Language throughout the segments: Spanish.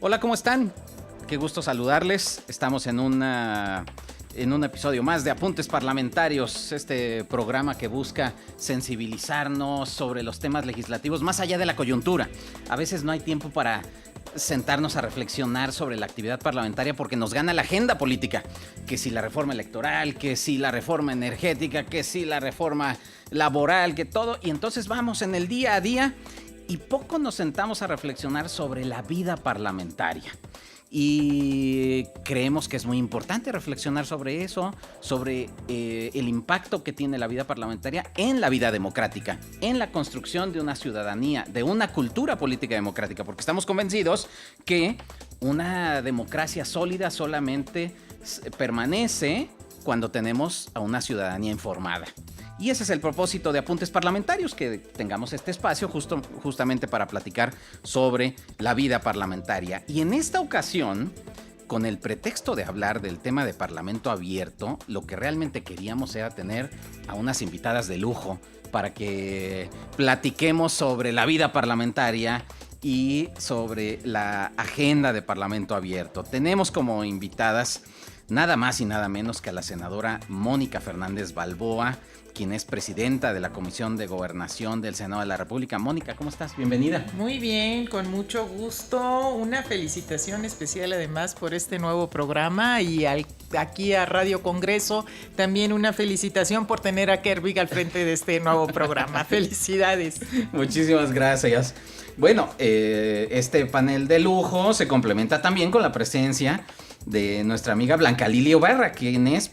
Hola, ¿cómo están? Qué gusto saludarles. Estamos en un episodio más de Apuntes Parlamentarios, este programa que busca sensibilizarnos sobre los temas legislativos más allá de la coyuntura. A veces no hay tiempo para sentarnos a reflexionar sobre la actividad parlamentaria porque nos gana la agenda política, que si la reforma electoral, que si la reforma energética, que si la reforma laboral, que todo, y entonces vamos en el día a día y poco nos sentamos a reflexionar sobre la vida parlamentaria. Y creemos que es muy importante reflexionar sobre eso, sobre el impacto que tiene la vida parlamentaria en la vida democrática, en la construcción de una ciudadanía, de una cultura política democrática, porque estamos convencidos que una democracia sólida solamente permanece cuando tenemos a una ciudadanía informada. Y ese es el propósito de Apuntes Parlamentarios, que tengamos este espacio justamente para platicar sobre la vida parlamentaria. Y en esta ocasión, con el pretexto de hablar del tema de Parlamento Abierto, lo que realmente queríamos era tener a unas invitadas de lujo para que platiquemos sobre la vida parlamentaria y sobre la agenda de Parlamento Abierto. Tenemos como invitadas nada más y nada menos que a la senadora Mónica Fernández Balboa, quien es presidenta de la Comisión de Gobernación del Senado de la República. Mónica, ¿cómo estás? Bienvenida. Muy bien, con mucho gusto. Una felicitación especial además por este nuevo programa y aquí a Radio Congreso también una felicitación por tener a Kervig al frente de este nuevo programa. Felicidades. Muchísimas gracias. Bueno, este panel de lujo se complementa también con la presencia de nuestra amiga Blanca Lilia Ibarra, quien es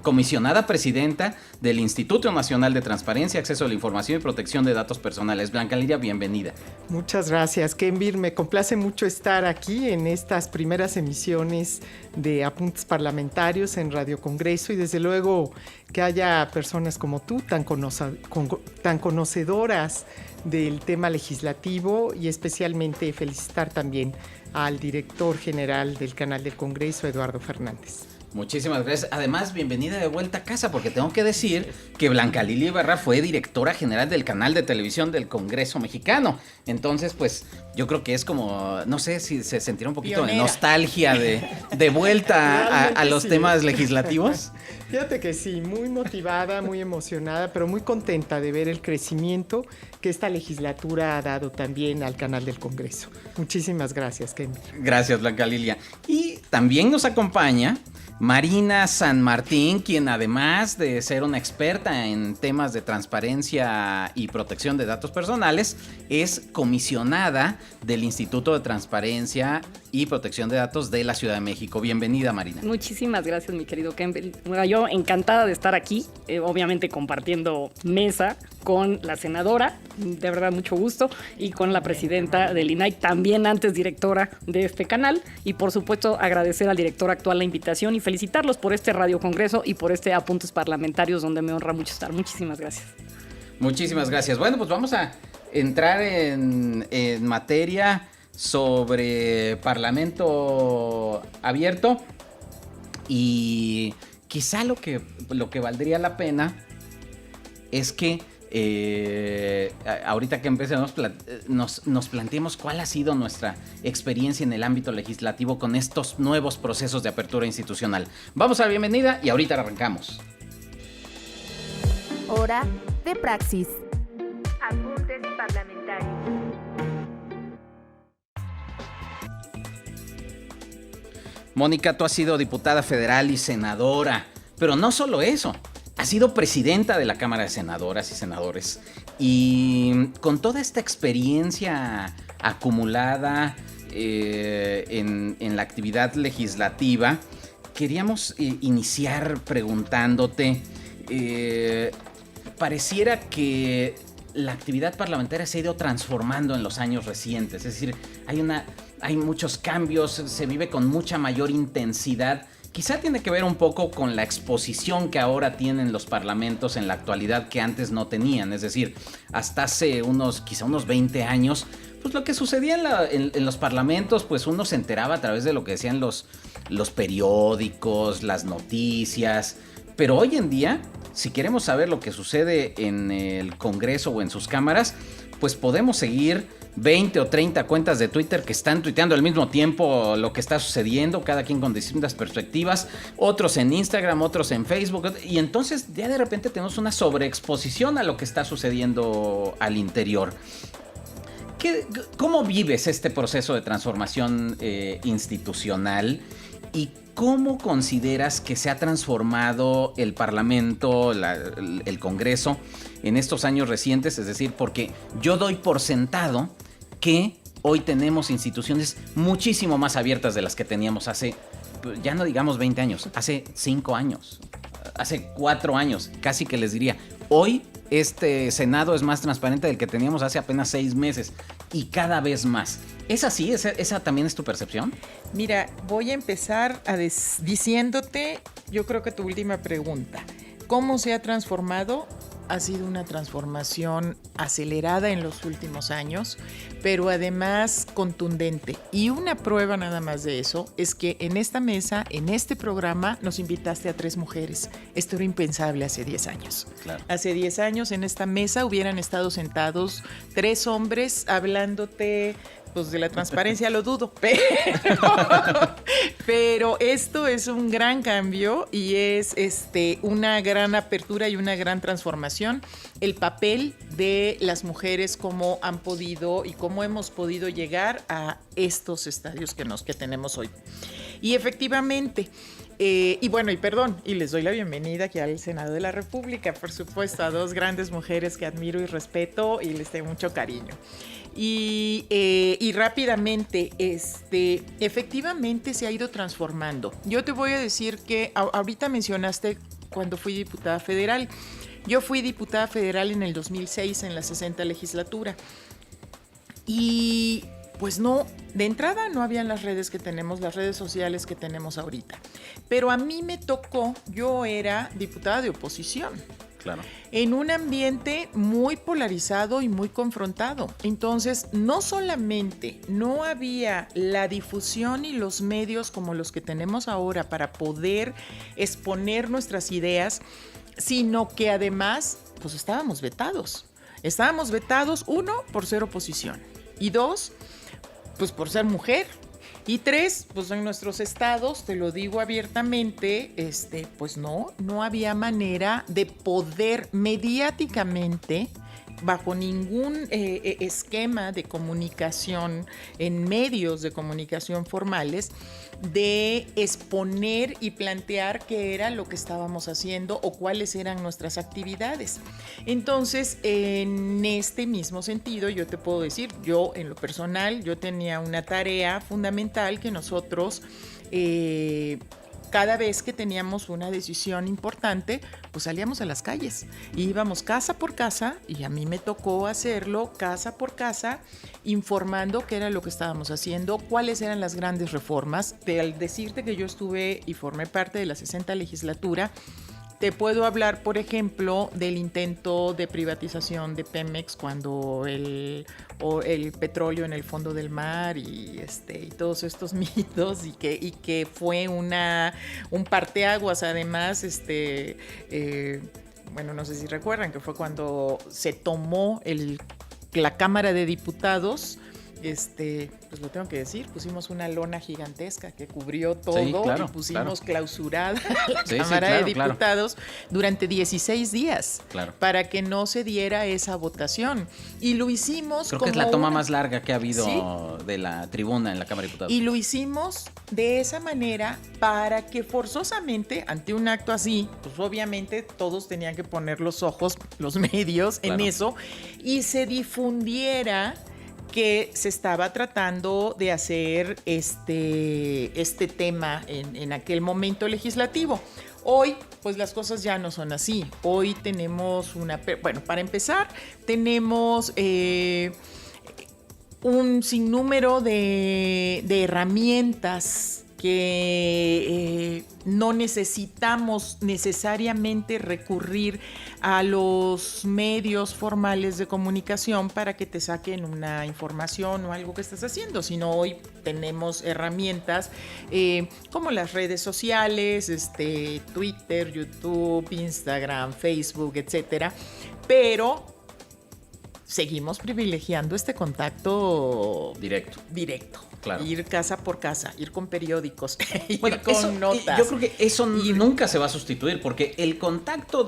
comisionada presidenta del Instituto Nacional de Transparencia, Acceso a la Información y Protección de Datos Personales. Blanca Lilia, bienvenida. Muchas gracias, Kenvir. Me complace mucho estar aquí en estas primeras emisiones de Apuntes Parlamentarios en Radio Congreso y desde luego que haya personas como tú tan conocedoras del tema legislativo y especialmente felicitar también al director general del Canal del Congreso, Eduardo Fernández. Muchísimas gracias. Además, bienvenida de vuelta a casa, porque tengo que decir que Blanca Lilia Ibarra fue directora general del canal de televisión del Congreso Mexicano. Entonces, pues, yo creo que es como, no sé si se sentirá un poquito de nostalgia de vuelta a los temas legislativos. Fíjate que sí, muy motivada, muy emocionada, pero muy contenta de ver el crecimiento que esta legislatura ha dado también al canal del Congreso. Muchísimas gracias, Ken. Gracias, Blanca Lilia. Y también nos acompaña Marina San Martín, quien además de ser una experta en temas de transparencia y protección de datos personales, es comisionada del Instituto de Transparencia y Protección de Datos de la Ciudad de México. Bienvenida, Marina. Muchísimas gracias, mi querido Ken. Bueno, yo encantada de estar aquí, obviamente compartiendo mesa con la senadora, de verdad mucho gusto, y con la presidenta del INAI, también antes directora de este canal, y por supuesto agradecer al director actual la invitación y felicitarlos por este Radio Congreso y por este Apuntes Parlamentarios donde me honra mucho estar. Muchísimas gracias. Muchísimas gracias. Bueno, pues vamos a entrar en materia sobre Parlamento Abierto y quizá lo que valdría la pena es que ahorita que empecemos nos planteemos cuál ha sido nuestra experiencia en el ámbito legislativo con estos nuevos procesos de apertura institucional. Vamos a la bienvenida y ahorita arrancamos. Hora de praxis. Apuntes parlamentarios. Mónica, tú has sido diputada federal y senadora, pero no solo eso. Ha sido presidenta de la Cámara de Senadoras y Senadores y con toda esta experiencia acumulada en la actividad legislativa, queríamos iniciar preguntándote, pareciera que la actividad parlamentaria se ha ido transformando en los años recientes, es decir, hay muchos cambios, se vive con mucha mayor intensidad. Quizá tiene que ver un poco con la exposición que ahora tienen los parlamentos en la actualidad que antes no tenían. Es decir, hasta hace quizá unos 20 años, pues lo que sucedía en los parlamentos, pues uno se enteraba a través de lo que decían los periódicos, las noticias. Pero hoy en día, si queremos saber lo que sucede en el Congreso o en sus cámaras, pues podemos seguir 20 o 30 cuentas de Twitter que están tuiteando al mismo tiempo lo que está sucediendo, cada quien con distintas perspectivas, otros en Instagram, otros en Facebook, y entonces ya de repente tenemos una sobreexposición a lo que está sucediendo al interior. ¿Cómo vives este proceso de transformación institucional y cómo consideras que se ha transformado el Parlamento, el Congreso en estos años recientes? Es decir, porque yo doy por sentado que hoy tenemos instituciones muchísimo más abiertas de las que teníamos hace, ya no digamos 20 años, hace 5 años, hace 4 años, casi que les diría. Hoy este Senado es más transparente del que teníamos hace apenas 6 meses y cada vez más. ¿Es así? ¿Esa también es tu percepción? Mira, voy a empezar diciéndote, yo creo que tu última pregunta, ¿cómo se ha transformado? Ha sido una transformación acelerada en los últimos años, pero además contundente. Y una prueba nada más de eso es que en esta mesa, en este programa, nos invitaste a 3 mujeres. Esto era impensable hace 10 años. Claro. Hace 10 años en esta mesa hubieran estado sentados 3 hombres hablándote... Pues de la transparencia lo dudo, pero esto es un gran cambio y es una gran apertura y una gran transformación. El papel de las mujeres, cómo han podido y cómo hemos podido llegar a estos estadios que tenemos hoy. Y efectivamente, y les doy la bienvenida aquí al Senado de la República, por supuesto, a 2 grandes mujeres que admiro y respeto y les tengo mucho cariño. Y rápidamente, efectivamente se ha ido transformando. Yo te voy a decir que ahorita mencionaste cuando fui diputada federal. Yo fui diputada federal en el 2006 en la 60 legislatura. Y pues no, de entrada no habían las redes que tenemos, las redes sociales que tenemos ahorita. Pero a mí me tocó, yo era diputada de oposición. Claro. En un ambiente muy polarizado y muy confrontado. Entonces, no solamente no había la difusión y los medios como los que tenemos ahora para poder exponer nuestras ideas, sino que además, pues estábamos vetados. Estábamos vetados, 1, por ser oposición, y 2, pues por ser mujer. Y 3, pues en nuestros estados, te lo digo abiertamente, pues no había manera de poder mediáticamente, bajo ningún esquema de comunicación en medios de comunicación formales, de exponer y plantear qué era lo que estábamos haciendo o cuáles eran nuestras actividades. Entonces, en este mismo sentido, yo te puedo decir, yo en lo personal, yo tenía una tarea fundamental que nosotros... cada vez que teníamos una decisión importante, pues salíamos a las calles y íbamos casa por casa, y a mí me tocó hacerlo casa por casa, informando qué era lo que estábamos haciendo, cuáles eran las grandes reformas. Al decirte que yo estuve y formé parte de la 60 legislatura, te puedo hablar, por ejemplo, del intento de privatización de Pemex cuando el petróleo en el fondo del mar y todos estos mitos y que fue un parteaguas además, no sé si recuerdan que fue cuando se tomó la Cámara de Diputados. Pues lo tengo que decir, pusimos una lona gigantesca que cubrió todo, sí, claro, y pusimos clausurada la Cámara de Diputados durante 16 días para que no se diera esa votación. Y lo hicimos Creo que es la toma más larga que ha habido de la tribuna en la Cámara de Diputados. Y lo hicimos de esa manera para que forzosamente, ante un acto así, pues obviamente todos tenían que poner los ojos, los medios en eso, y se difundiera que se estaba tratando de hacer este tema en aquel momento legislativo. Hoy, pues las cosas ya no son así. Hoy tenemos para empezar, tenemos un sinnúmero de herramientas que no necesitamos necesariamente recurrir a los medios formales de comunicación para que te saquen una información o algo que estás haciendo, sino hoy tenemos herramientas como las redes sociales, Twitter, YouTube, Instagram, Facebook, etcétera, pero seguimos privilegiando este contacto Directo. Claro. Ir casa por casa, ir con periódicos, ir Bueno, con eso, notas. yo creo que eso nunca se va a sustituir, porque el contacto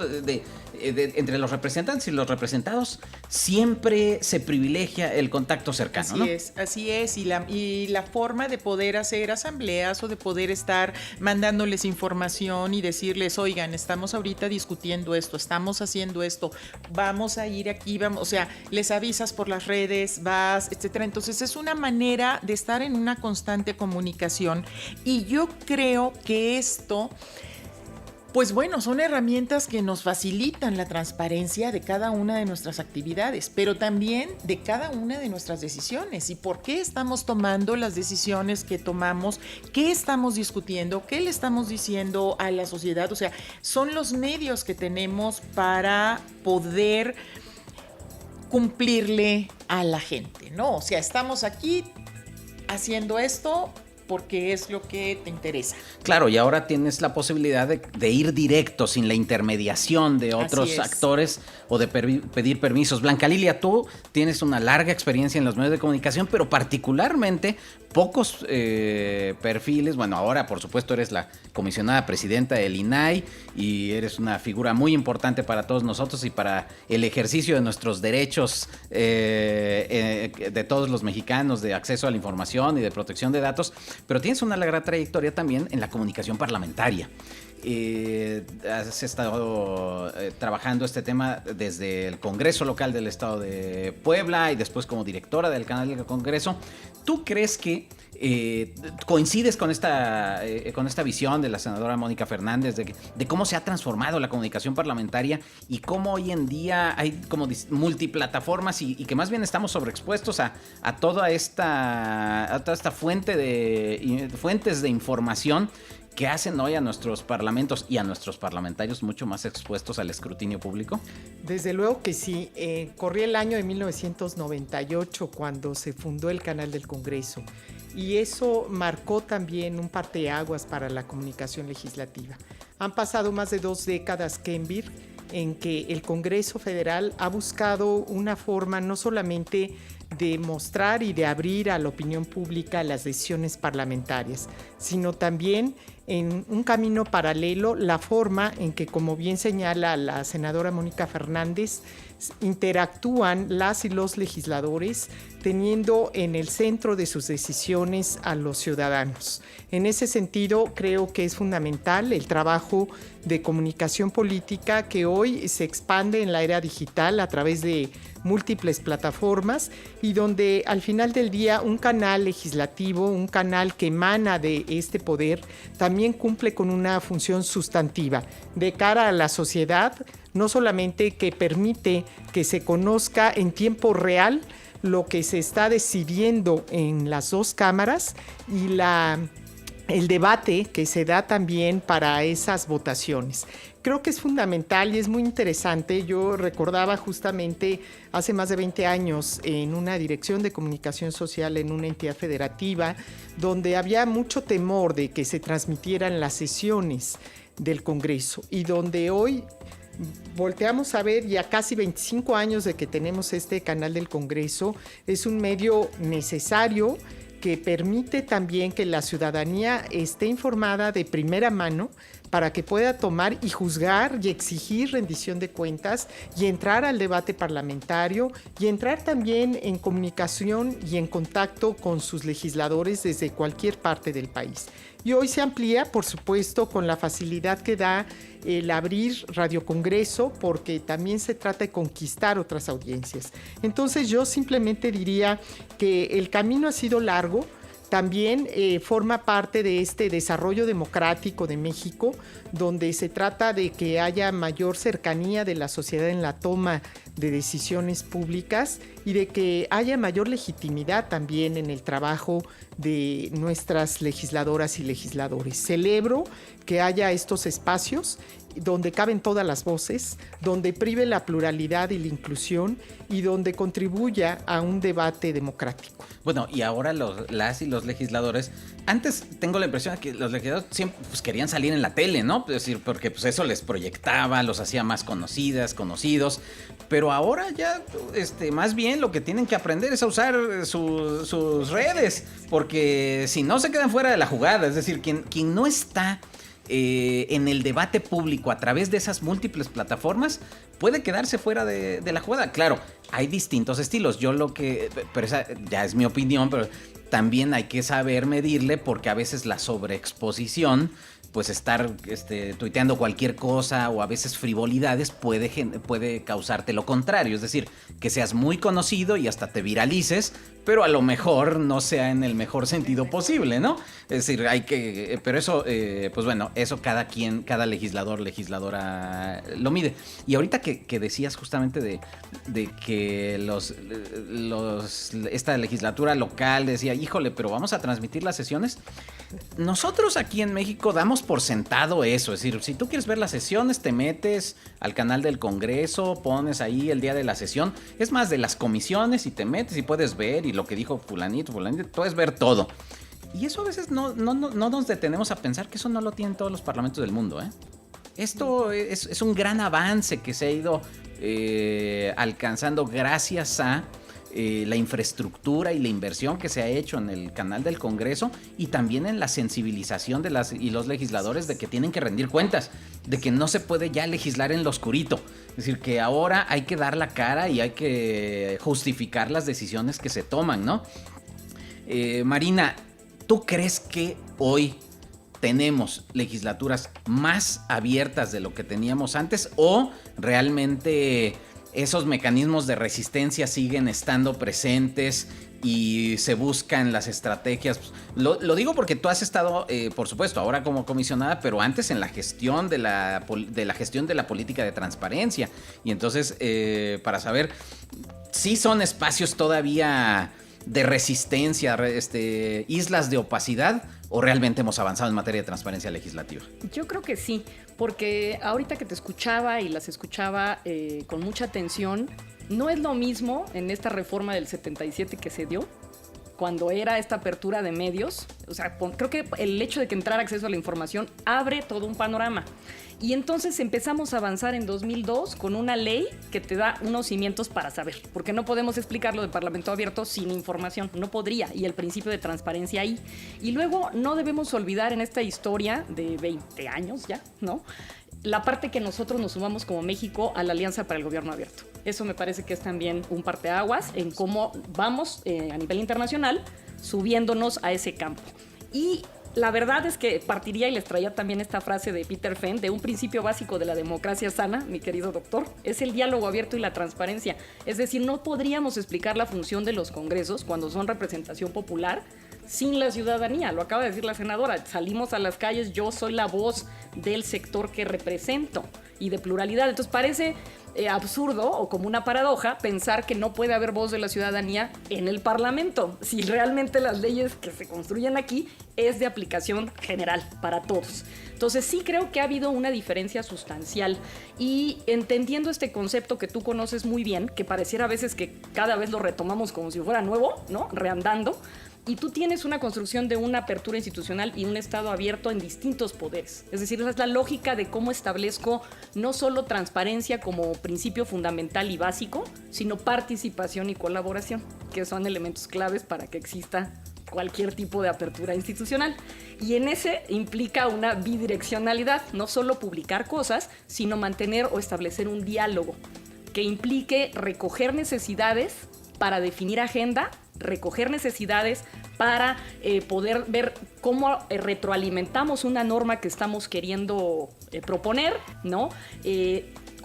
entre los representantes y los representados siempre se privilegia el contacto cercano, ¿no? Así es, y la forma de poder hacer asambleas o de poder estar mandándoles información y decirles, oigan, estamos ahorita discutiendo esto, estamos haciendo esto, vamos a ir aquí, vamos, o sea, les avisas por las redes, vas, etcétera. Entonces es una manera de estar en una constante comunicación, y yo creo que esto, pues bueno, son herramientas que nos facilitan la transparencia de cada una de nuestras actividades, pero también de cada una de nuestras decisiones, y por qué estamos tomando las decisiones que tomamos, qué estamos discutiendo, qué le estamos diciendo a la sociedad. O sea, son los medios que tenemos para poder cumplirle a la gente, ¿no? O sea, estamos aquí haciendo esto porque es lo que te interesa. Claro, y ahora tienes la posibilidad de ir directo, sin la intermediación de otros actores o de pedir permisos. Blanca Lilia, tú tienes una larga experiencia en los medios de comunicación, pero particularmente pocos perfiles. Bueno, ahora por supuesto eres la comisionada presidenta del INAI y eres una figura muy importante para todos nosotros y para el ejercicio de nuestros derechos de todos los mexicanos, de acceso a la información y de protección de datos, pero tienes una larga trayectoria también en la comunicación parlamentaria. Has estado trabajando este tema desde el Congreso Local del Estado de Puebla y después como directora del canal del Congreso. ¿Tú crees que coincides con esta visión de la senadora Mónica Fernández de cómo se ha transformado la comunicación parlamentaria y cómo hoy en día hay como multiplataformas y que más bien estamos sobreexpuestos a toda esta fuentes de información que hacen hoy a nuestros parlamentos y a nuestros parlamentarios mucho más expuestos al escrutinio público? Desde luego que sí. Corría el año de 1998 cuando se fundó el Canal del Congreso, y eso marcó también un parteaguas para la comunicación legislativa. Han pasado más de 2 décadas, Kenvir, en que el Congreso Federal ha buscado una forma no solamente de mostrar y de abrir a la opinión pública las decisiones parlamentarias, sino también en un camino paralelo la forma en que, como bien señala la senadora Mónica Fernández, interactúan las y los legisladores, teniendo en el centro de sus decisiones a los ciudadanos. En ese sentido, creo que es fundamental el trabajo de comunicación política que hoy se expande en la era digital a través de múltiples plataformas, y donde al final del día un canal legislativo, un canal que emana de este poder, también cumple con una función sustantiva de cara a la sociedad, no solamente que permite que se conozca en tiempo real lo que se está decidiendo en las 2 cámaras y el debate que se da también para esas votaciones. Creo que es fundamental y es muy interesante. Yo recordaba justamente hace más de 20 años en una dirección de comunicación social en una entidad federativa donde había mucho temor de que se transmitieran las sesiones del Congreso, y donde hoy volteamos a ver, ya casi 25 años de que tenemos este canal del Congreso, es un medio necesario que permite también que la ciudadanía esté informada de primera mano para que pueda tomar y juzgar y exigir rendición de cuentas y entrar al debate parlamentario y entrar también en comunicación y en contacto con sus legisladores desde cualquier parte del país. Y hoy se amplía, por supuesto, con la facilidad que da el abrir Radio Congreso, porque también se trata de conquistar otras audiencias. Entonces yo simplemente diría que el camino ha sido largo. También forma parte de este desarrollo democrático de México, donde se trata de que haya mayor cercanía de la sociedad en la toma de decisiones públicas y de que haya mayor legitimidad también en el trabajo de nuestras legisladoras y legisladores. Celebro que haya estos espacios donde caben todas las voces, donde prive la pluralidad y la inclusión y donde contribuya a un debate democrático. Bueno, y ahora las y los legisladores, antes tengo la impresión de que los legisladores siempre querían salir en la tele, ¿no? Es decir, porque eso les proyectaba, los hacía más conocidos, pero Pero ahora ya, más bien lo que tienen que aprender es a usar sus redes, porque si no se quedan fuera de la jugada. Es decir, quien no está en el debate público a través de esas múltiples plataformas puede quedarse fuera de la jugada. Claro, hay distintos estilos. Pero esa ya es mi opinión, pero también hay que saber medirle, porque a veces la sobreexposición, pues estar tuiteando cualquier cosa o a veces frivolidades puede causarte lo contrario. Es decir, que seas muy conocido y hasta te viralices, pero a lo mejor no sea en el mejor sentido posible, ¿no? Es decir, pero eso, pues bueno, eso cada legisladora lo mide. Y ahorita que decías justamente de que esta legislatura local decía, híjole, pero vamos a transmitir las sesiones. Nosotros aquí en México damos por sentado eso. Es decir, si tú quieres ver las sesiones, te metes al canal del Congreso, pones ahí el día de la sesión, es más, de las comisiones, y te metes y puedes ver, y lo que dijo fulanito, puedes ver todo. Y eso a veces no nos detenemos a pensar que eso no lo tienen todos los parlamentos del mundo, ¿eh? Esto es un gran avance que se ha ido alcanzando gracias a la infraestructura y la inversión que se ha hecho en el canal del Congreso, y también en la sensibilización de los legisladores de que tienen que rendir cuentas, de que no se puede ya legislar en lo oscurito. Es decir, que ahora hay que dar la cara y hay que justificar las decisiones que se toman, ¿no? Marina, ¿tú crees que hoy tenemos legislaturas más abiertas de lo que teníamos antes, o realmente esos mecanismos de resistencia siguen estando presentes y se buscan las estrategias? Lo digo porque tú has estado, por supuesto, ahora como comisionada, pero antes en la gestión de la gestión de la política de transparencia. Y entonces, para saber si son espacios todavía de resistencia, islas de opacidad, o realmente hemos avanzado en materia de transparencia legislativa. Yo creo que sí, porque ahorita que te escuchaba y las escuchaba con mucha atención, no es lo mismo en esta reforma del 77 que se dio, cuando era esta apertura de medios. O sea, creo que el hecho de que entrara acceso a la información abre todo un panorama. Y entonces empezamos a avanzar en 2002 con una ley que te da unos cimientos para saber, porque no podemos explicarlo de Parlamento abierto sin información, no podría, y el principio de transparencia ahí. Y luego no debemos olvidar en esta historia de 20 años ya, ¿no?, la parte que nosotros nos sumamos como México a la Alianza para el Gobierno Abierto. Eso me parece que es también un parteaguas en cómo vamos a nivel internacional subiéndonos a ese campo. Y la verdad es que partiría, y les traía también esta frase de Peter Fenn, de un principio básico de la democracia sana, mi querido doctor, es el diálogo abierto y la transparencia. Es decir, no podríamos explicar la función de los congresos cuando son representación popular sin la ciudadanía. Lo acaba de decir la senadora, salimos a las calles, yo soy la voz del sector que represento y de pluralidad. Entonces parece absurdo o como una paradoja pensar que no puede haber voz de la ciudadanía en el Parlamento, si realmente las leyes que se construyen aquí es de aplicación general para todos. Entonces sí creo que ha habido una diferencia sustancial, y entendiendo este concepto que tú conoces muy bien, que pareciera a veces que cada vez lo retomamos como si fuera nuevo, ¿no?, reandando, y tú tienes una construcción de una apertura institucional y un Estado abierto en distintos poderes. Es decir, esa es la lógica de cómo establezco no solo transparencia como principio fundamental y básico, sino participación y colaboración, que son elementos claves para que exista cualquier tipo de apertura institucional. Y en ese implica una bidireccionalidad, no solo publicar cosas, sino mantener o establecer un diálogo que implique recoger necesidades para definir agenda, recoger necesidades para poder ver cómo retroalimentamos una norma que estamos queriendo proponer, ¿no?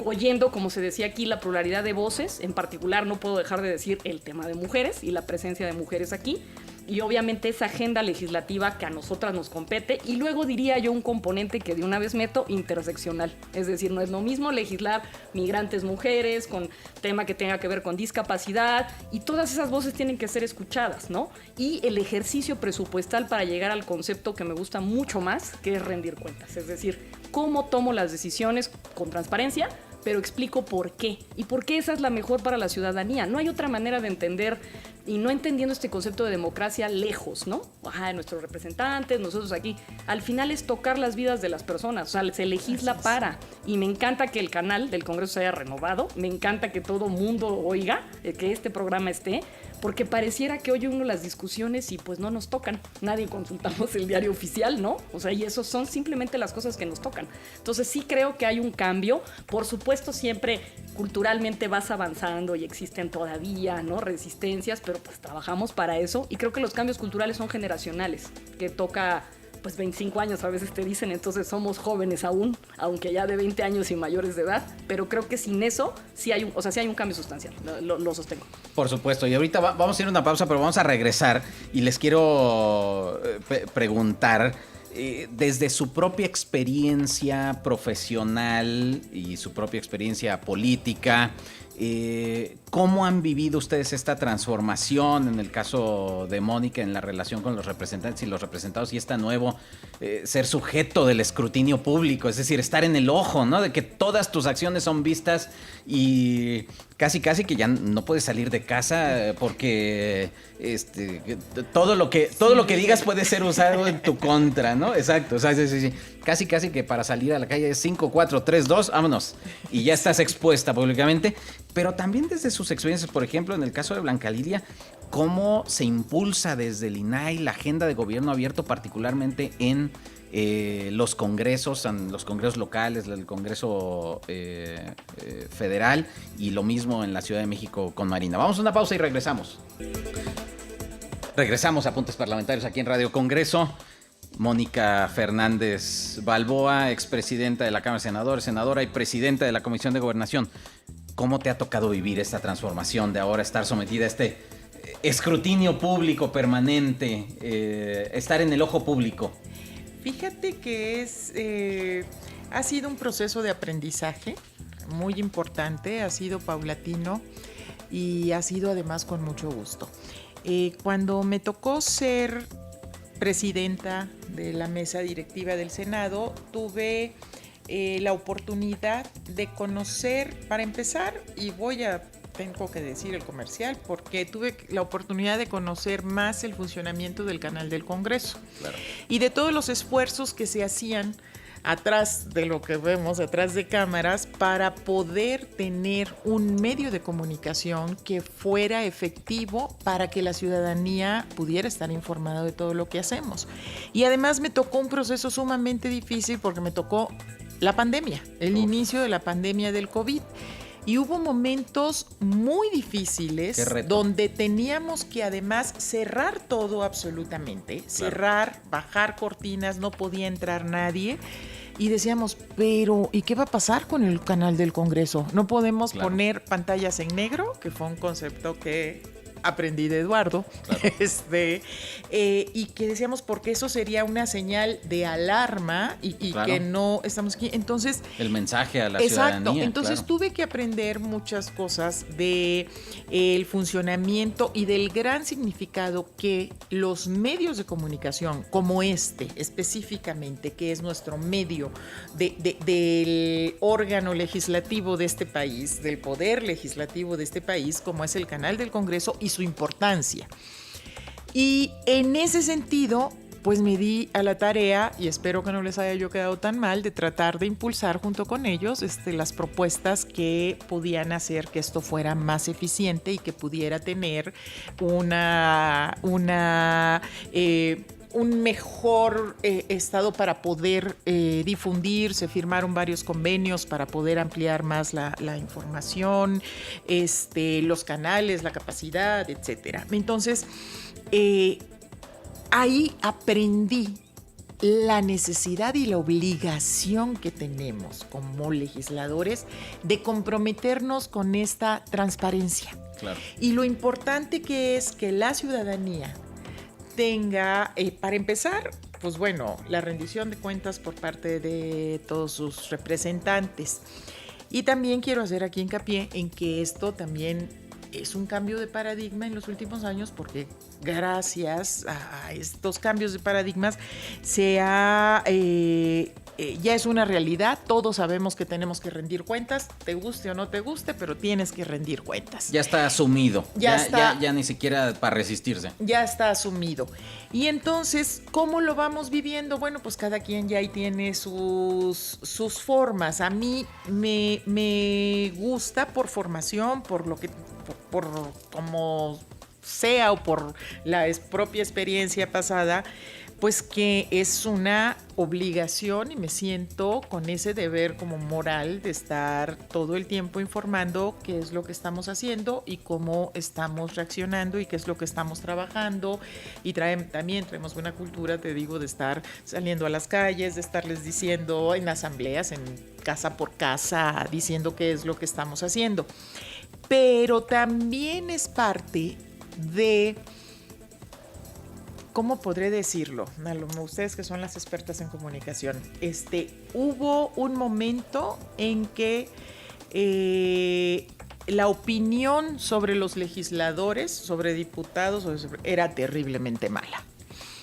Oyendo, como se decía aquí, la pluralidad de voces. En particular, no puedo dejar de decir el tema de mujeres y la presencia de mujeres aquí. Y obviamente esa agenda legislativa que a nosotras nos compete. Y luego diría yo un componente que de una vez meto, interseccional. Es decir, no es lo mismo legislar migrantes mujeres, con tema que tenga que ver con discapacidad, y todas esas voces tienen que ser escuchadas, ¿no? Y el ejercicio presupuestal para llegar al concepto que me gusta mucho más, que es rendir cuentas. Es decir, cómo tomo las decisiones con transparencia, pero explico por qué. Y por qué esa es la mejor para la ciudadanía. No hay otra manera de entender y no entendiendo este concepto de democracia lejos, ¿no? Ajá, nuestros representantes, nosotros aquí. Al final es tocar las vidas de las personas, o sea, se legisla para. Y me encanta que el canal del Congreso se haya renovado, me encanta que todo mundo oiga, que este programa esté, porque pareciera que oye uno las discusiones y pues no nos tocan. Nadie consultamos el diario oficial, ¿no? O sea, y eso son simplemente las cosas que nos tocan. Entonces sí creo que hay un cambio. Por supuesto, siempre culturalmente vas avanzando y existen todavía, ¿no?, resistencias, pero pues trabajamos para eso. Y creo que los cambios culturales son generacionales, que toca pues 25 años a veces te dicen, entonces somos jóvenes aún, aunque ya de 20 años y mayores de edad, pero creo que sin eso sí hay un cambio sustancial, lo sostengo. Por supuesto, y ahorita vamos a ir a una pausa, pero vamos a regresar y les quiero preguntar, desde su propia experiencia profesional y su propia experiencia política, ¿cómo han vivido ustedes esta transformación en el caso de Mónica en la relación con los representantes y los representados y esta nuevo ser sujeto del escrutinio público, es decir, estar en el ojo, ¿no? De que todas tus acciones son vistas y casi que ya no puedes salir de casa porque todo lo que digas puede ser usado en tu contra, ¿no? Exacto, o sea, sí. Casi que para salir a la calle es 5, 4, 3, 2, vámonos. Y ya estás expuesta públicamente. Pero también desde sus experiencias, por ejemplo, en el caso de Blanca Lilia, cómo se impulsa desde el INAI la agenda de gobierno abierto, particularmente en los congresos locales, el Congreso Federal, y lo mismo en la Ciudad de México con Marina. Vamos a una pausa y regresamos. Regresamos a Apuntes Parlamentarios aquí en Radio Congreso. Mónica Fernández Balboa, expresidenta de la Cámara de Senadores, senadora y presidenta de la Comisión de Gobernación. ¿Cómo te ha tocado vivir esta transformación de ahora estar sometida a este escrutinio público permanente, estar en el ojo público? Fíjate que ha sido un proceso de aprendizaje muy importante, ha sido paulatino y ha sido además con mucho gusto. Cuando me tocó ser presidenta de la mesa directiva del Senado, tuve la oportunidad de conocer, para empezar, y tengo que decir el comercial, porque tuve la oportunidad de conocer más el funcionamiento del canal del Congreso. Claro. Y de todos los esfuerzos que se hacían atrás de lo que vemos, atrás de cámaras, para poder tener un medio de comunicación que fuera efectivo para que la ciudadanía pudiera estar informada de todo lo que hacemos. Y además me tocó un proceso sumamente difícil porque me tocó la pandemia, el inicio de la pandemia del COVID. Y hubo momentos muy difíciles donde teníamos que además cerrar todo absolutamente, cerrar, bajar cortinas, no podía entrar nadie. Y decíamos, pero ¿y qué va a pasar con el canal del Congreso? No podemos poner pantallas en negro, que fue un concepto que aprendí de Eduardo, y que decíamos, porque eso sería una señal de alarma y que no estamos aquí. Entonces, el mensaje a la ciudadanía. Exacto. Entonces tuve que aprender muchas cosas de el funcionamiento y del gran significado que los medios de comunicación, como específicamente, que es nuestro medio del órgano legislativo de este país, del poder legislativo de este país, como es el canal del Congreso, y su importancia. Y en ese sentido, pues me di a la tarea, y espero que no les haya yo quedado tan mal, de tratar de impulsar junto con ellos las propuestas que podían hacer que esto fuera más eficiente y que pudiera tener un mejor estado para poder difundir. Se firmaron varios convenios para poder ampliar más la información, los canales, la capacidad, etcétera. Entonces, ahí aprendí la necesidad y la obligación que tenemos como legisladores de comprometernos con esta transparencia. Claro. Y lo importante que es que la ciudadanía tenga, para empezar, pues bueno, la rendición de cuentas por parte de todos sus representantes. Y también quiero hacer aquí hincapié en que esto también es un cambio de paradigma en los últimos años porque gracias a estos cambios de paradigmas ya es una realidad. Todos sabemos que tenemos que rendir cuentas, te guste o no te guste, pero tienes que rendir cuentas. Ya está asumido. Ya ni siquiera para resistirse. Ya está asumido. Y entonces, ¿cómo lo vamos viviendo? Bueno, pues cada quien ya ahí tiene sus formas. A mí me gusta por formación, por como sea o por la propia experiencia pasada, pues que es una obligación y me siento con ese deber como moral de estar todo el tiempo informando qué es lo que estamos haciendo y cómo estamos reaccionando y qué es lo que estamos trabajando. Y también traemos buena cultura, te digo, de estar saliendo a las calles, de estarles diciendo en asambleas, en casa por casa, diciendo qué es lo que estamos haciendo. Pero también es parte de... ¿Cómo podré decirlo? Ustedes que son las expertas en comunicación. Hubo un momento en que la opinión sobre los legisladores, sobre diputados, era terriblemente mala.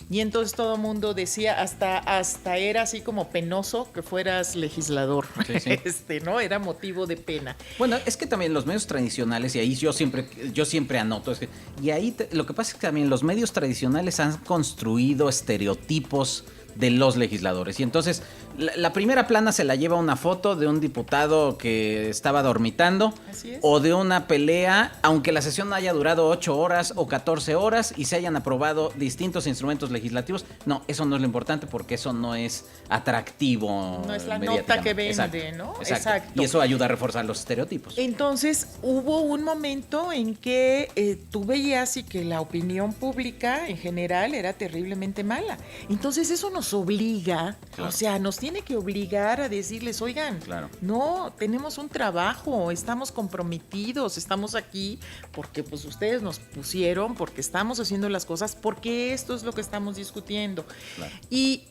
Y entonces todo el mundo decía, hasta era así como penoso que fueras legislador, sí. ¿no? Era motivo de pena. Bueno, es que también los medios tradicionales, y ahí yo siempre anoto, y ahí lo que pasa es que también los medios tradicionales han construido estereotipos de los legisladores. Y entonces la primera plana se la lleva una foto de un diputado que estaba dormitando. Así es. O de una pelea, aunque la sesión haya durado 8 horas o 14 horas y se hayan aprobado distintos instrumentos legislativos. No, eso no es lo importante porque eso no es atractivo. No es la nota que vende, exacto, ¿no? Exacto. Y eso ayuda a reforzar los estereotipos. Entonces hubo un momento en que tú veías y que la opinión pública en general era terriblemente mala. Entonces eso nos obliga, claro. O sea, nos tiene que obligar a decirles, oigan, claro. No, tenemos un trabajo, estamos comprometidos, estamos aquí porque pues ustedes nos pusieron, porque estamos haciendo las cosas, porque esto es lo que estamos discutiendo. Claro. Y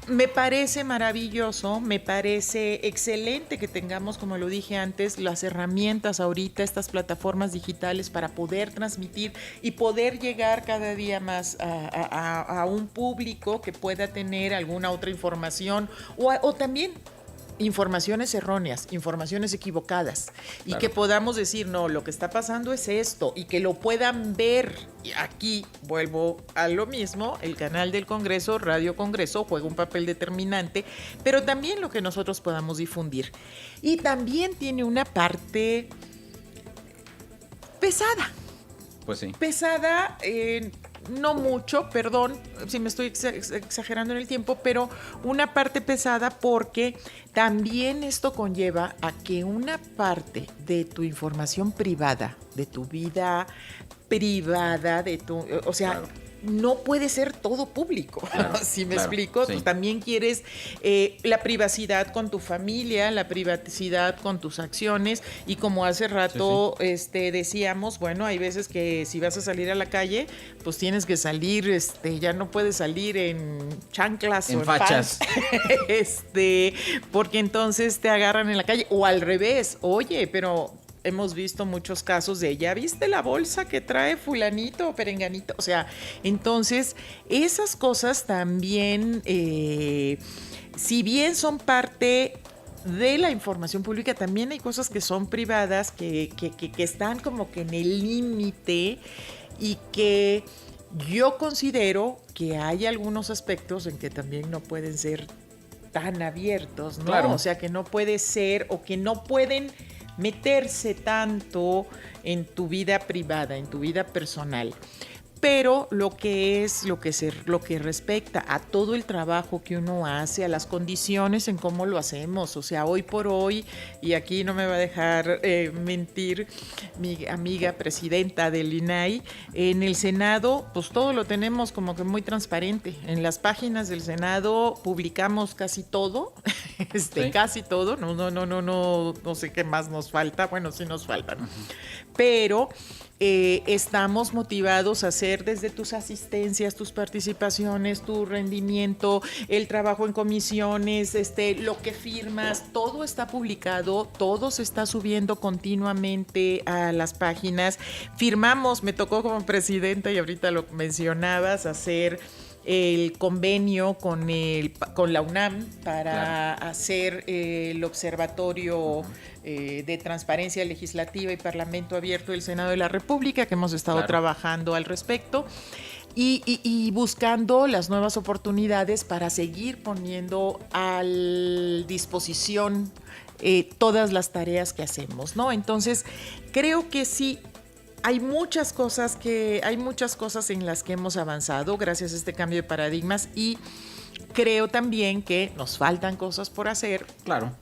me parece maravilloso, me parece excelente que tengamos, como lo dije antes, las herramientas ahorita, estas plataformas digitales para poder transmitir y poder llegar cada día más a un público que pueda tener alguna otra información o también informaciones erróneas, informaciones equivocadas, y claro. que podamos decir, no, lo que está pasando es esto, y que lo puedan ver. Y aquí vuelvo a lo mismo, el canal del Congreso, Radio Congreso, juega un papel determinante, pero también lo que nosotros podamos difundir. Y también tiene una parte pesada. Pues sí. Pesada, no mucho, perdón si me estoy exagerando en el tiempo, pero una parte pesada porque también esto conlleva a que una parte de tu información privada, de tu vida privada, o sea, claro. No puede ser todo público, claro, si me explico. Sí. Tú también quieres la privacidad con tu familia, la privacidad con tus acciones, y como hace rato sí. Decíamos, bueno, hay veces que si vas a salir a la calle, pues tienes que salir, ya no puedes salir en chanclas en o en fachas, porque entonces te agarran en la calle, o al revés, oye, pero hemos visto muchos casos de, ¿ya viste la bolsa que trae fulanito o perenganito? O sea, entonces, esas cosas también, si bien son parte de la información pública, también hay cosas que son privadas, que están como que en el límite, y que yo considero que hay algunos aspectos en que también no pueden ser tan abiertos, ¿no? Claro. O sea, que no puede ser, o que no pueden meterse tanto en tu vida privada, en tu vida personal. Pero lo que respecta a todo el trabajo que uno hace, a las condiciones en cómo lo hacemos, o sea, hoy por hoy, y aquí no me va a dejar mentir mi amiga presidenta del INAI, en el Senado, pues todo lo tenemos como que muy transparente. En las páginas del Senado publicamos casi todo, Sí. casi todo, no sé qué más nos falta, bueno, sí nos faltan, pero estamos motivados a hacer desde tus asistencias, tus participaciones, tu rendimiento, el trabajo en comisiones, lo que firmas, todo está publicado, todo se está subiendo continuamente a las páginas. Firmamos, me tocó como presidenta y ahorita lo mencionabas, hacer el convenio con la UNAM para hacer el observatorio de transparencia legislativa y Parlamento Abierto del Senado de la República, que hemos estado trabajando al respecto. Y buscando las nuevas oportunidades para seguir poniendo a disposición todas las tareas que hacemos, ¿no? Entonces, creo que sí. Hay muchas cosas en las que hemos avanzado gracias a este cambio de paradigmas y creo también que nos faltan cosas por hacer. Claro,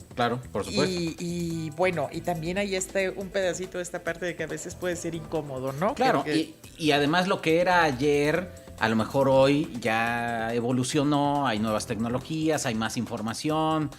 por supuesto. Y bueno, y también hay un pedacito de esta parte de que a veces puede ser incómodo, ¿no? Claro, y además lo que era ayer, a lo mejor hoy ya evolucionó, hay nuevas tecnologías, hay más información,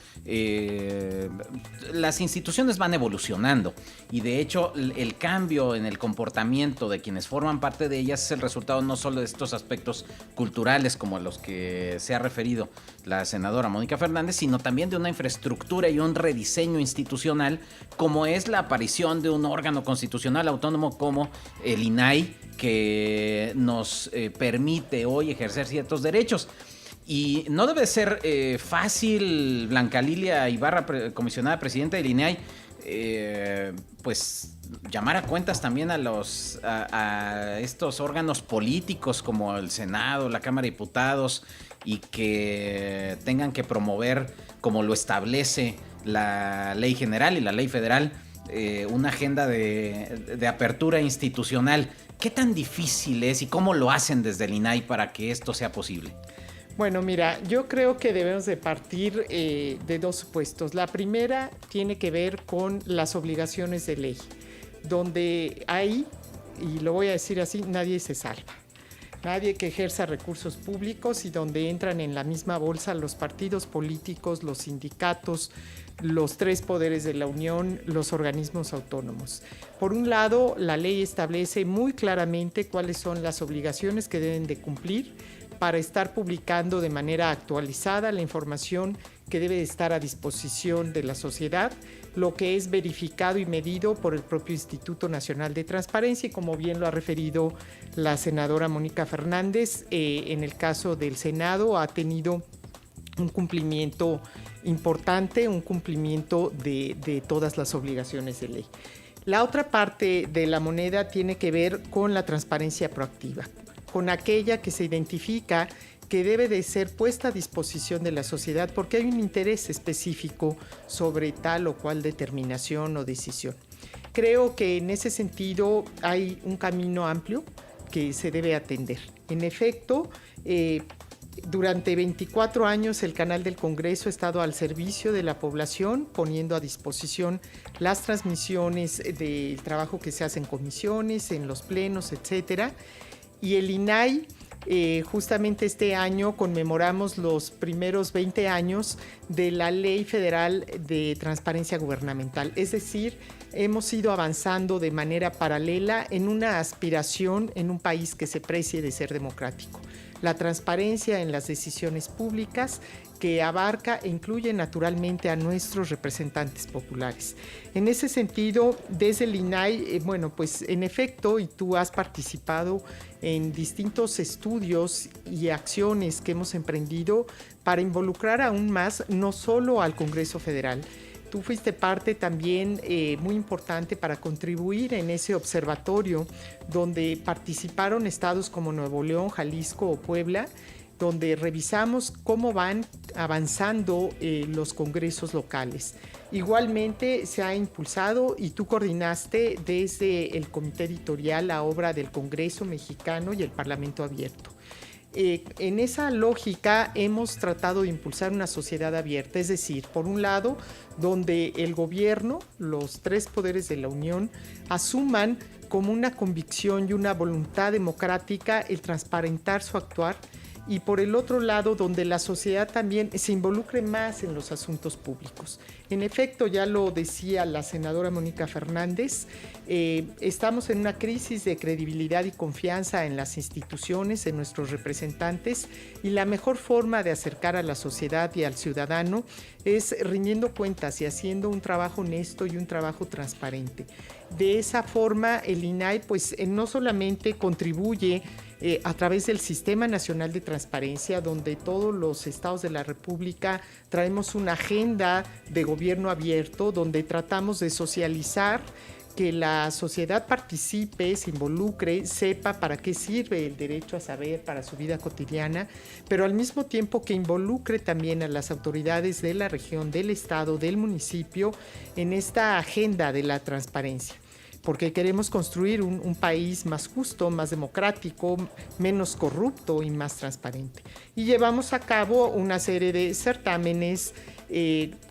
las instituciones van evolucionando y de hecho el cambio en el comportamiento de quienes forman parte de ellas es el resultado no solo de estos aspectos culturales como a los que se ha referido la senadora Mónica Fernández, sino también de una infraestructura y un rediseño institucional como es la aparición de un órgano constitucional autónomo como el INAI, que nos permite hoy ejercer ciertos derechos. Y no debe ser fácil, Blanca Lilia Ibarra, comisionada presidenta del INAI, pues llamar a cuentas también a estos órganos políticos como el Senado, la Cámara de Diputados, y que tengan que promover, como lo establece la ley general y la ley federal, una agenda de apertura institucional. ¿Qué tan difícil es y cómo lo hacen desde el INAI para que esto sea posible? Bueno, mira, yo creo que debemos de partir de dos supuestos. La primera tiene que ver con las obligaciones de ley, donde hay, y lo voy a decir así, nadie se salva. Nadie que ejerza recursos públicos y donde entran en la misma bolsa los partidos políticos, los sindicatos, los tres poderes de la Unión, los organismos autónomos. Por un lado, la ley establece muy claramente cuáles son las obligaciones que deben de cumplir para estar publicando de manera actualizada la información que debe estar a disposición de la sociedad, lo que es verificado y medido por el propio Instituto Nacional de Transparencia, y como bien lo ha referido la senadora Mónica Fernández, en el caso del Senado ha tenido un cumplimiento importante, un cumplimiento de todas las obligaciones de ley. La otra parte de la moneda tiene que ver con la transparencia proactiva, con aquella que se identifica que debe de ser puesta a disposición de la sociedad porque hay un interés específico sobre tal o cual determinación o decisión. Creo que en ese sentido hay un camino amplio que se debe atender. En efecto, durante 24 años el canal del Congreso ha estado al servicio de la población, poniendo a disposición las transmisiones del trabajo que se hace en comisiones, en los plenos, etcétera. Y el INAI, justamente este año conmemoramos los primeros 20 años de la Ley Federal de Transparencia Gubernamental. Es decir, hemos ido avanzando de manera paralela en una aspiración en un país que se precie de ser democrático. La transparencia en las decisiones públicas que abarca e incluye naturalmente a nuestros representantes populares. En ese sentido, desde el INAI, bueno, pues en efecto, y tú has participado en distintos estudios y acciones que hemos emprendido para involucrar aún más, no solo al Congreso Federal. Tú fuiste parte también muy importante para contribuir en ese observatorio donde participaron estados como Nuevo León, Jalisco o Puebla, donde revisamos cómo van avanzando los congresos locales. Igualmente se ha impulsado y tú coordinaste desde el comité editorial la obra del Congreso Mexicano y el Parlamento Abierto. En esa lógica hemos tratado de impulsar una sociedad abierta, es decir, por un lado, donde el gobierno, los tres poderes de la Unión, asuman como una convicción y una voluntad democrática el transparentar su actuar y por el otro lado donde la sociedad también se involucre más en los asuntos públicos. En efecto, ya lo decía la senadora Mónica Fernández, estamos en una crisis de credibilidad y confianza en las instituciones, en nuestros representantes, y la mejor forma de acercar a la sociedad y al ciudadano es rindiendo cuentas y haciendo un trabajo honesto y un trabajo transparente. De esa forma, el INAI pues no solamente contribuye a través del Sistema Nacional de Transparencia, donde todos los estados de la República traemos una agenda de gobierno abierto, donde tratamos de socializar, que la sociedad participe, se involucre, sepa para qué sirve el derecho a saber para su vida cotidiana, pero al mismo tiempo que involucre también a las autoridades de la región, del estado, del municipio en esta agenda de la transparencia, porque queremos construir un país más justo, más democrático, menos corrupto y más transparente. Y llevamos a cabo una serie de certámenes,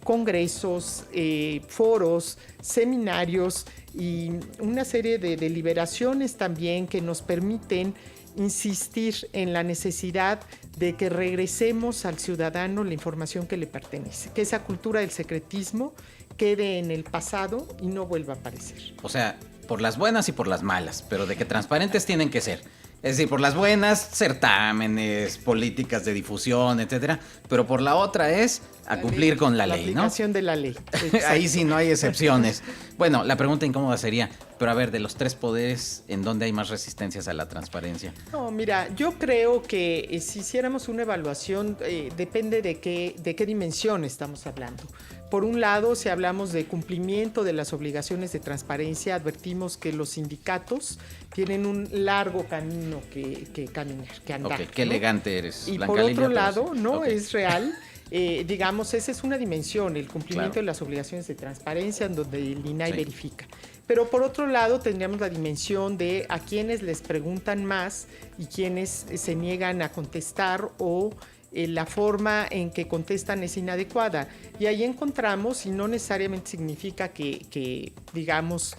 congresos, foros, seminarios y una serie de deliberaciones también que nos permiten insistir en la necesidad de que regresemos al ciudadano la información que le pertenece, que esa cultura del secretismo quede en el pasado y no vuelva a aparecer. O sea, por las buenas y por las malas, pero de que transparentes tienen que ser. Es decir, por las buenas, certámenes, políticas de difusión, etcétera, pero por la otra es a cumplir con la ley, ¿no? La aplicación de la ley. Ahí sí no hay excepciones. Bueno, la pregunta incómoda sería, pero a ver, de los tres poderes, ¿en dónde hay más resistencias a la transparencia? No, mira, yo creo que si hiciéramos una evaluación, depende de qué dimensión estamos hablando. Por un lado, si hablamos de cumplimiento de las obligaciones de transparencia, advertimos que los sindicatos tienen un largo camino que caminar, que andar. Ok, qué ¿no? elegante eres. Y Blanca por Lilia, otro pero lado, sí. ¿no? Okay. Es real. Digamos, esa es una dimensión, el cumplimiento Claro. de las obligaciones de transparencia, en donde el INAI Sí. verifica. Pero por otro lado, tendríamos la dimensión de a quienes les preguntan más y quienes se niegan a contestar o la forma en que contestan es inadecuada. Y ahí encontramos, y no necesariamente significa que digamos,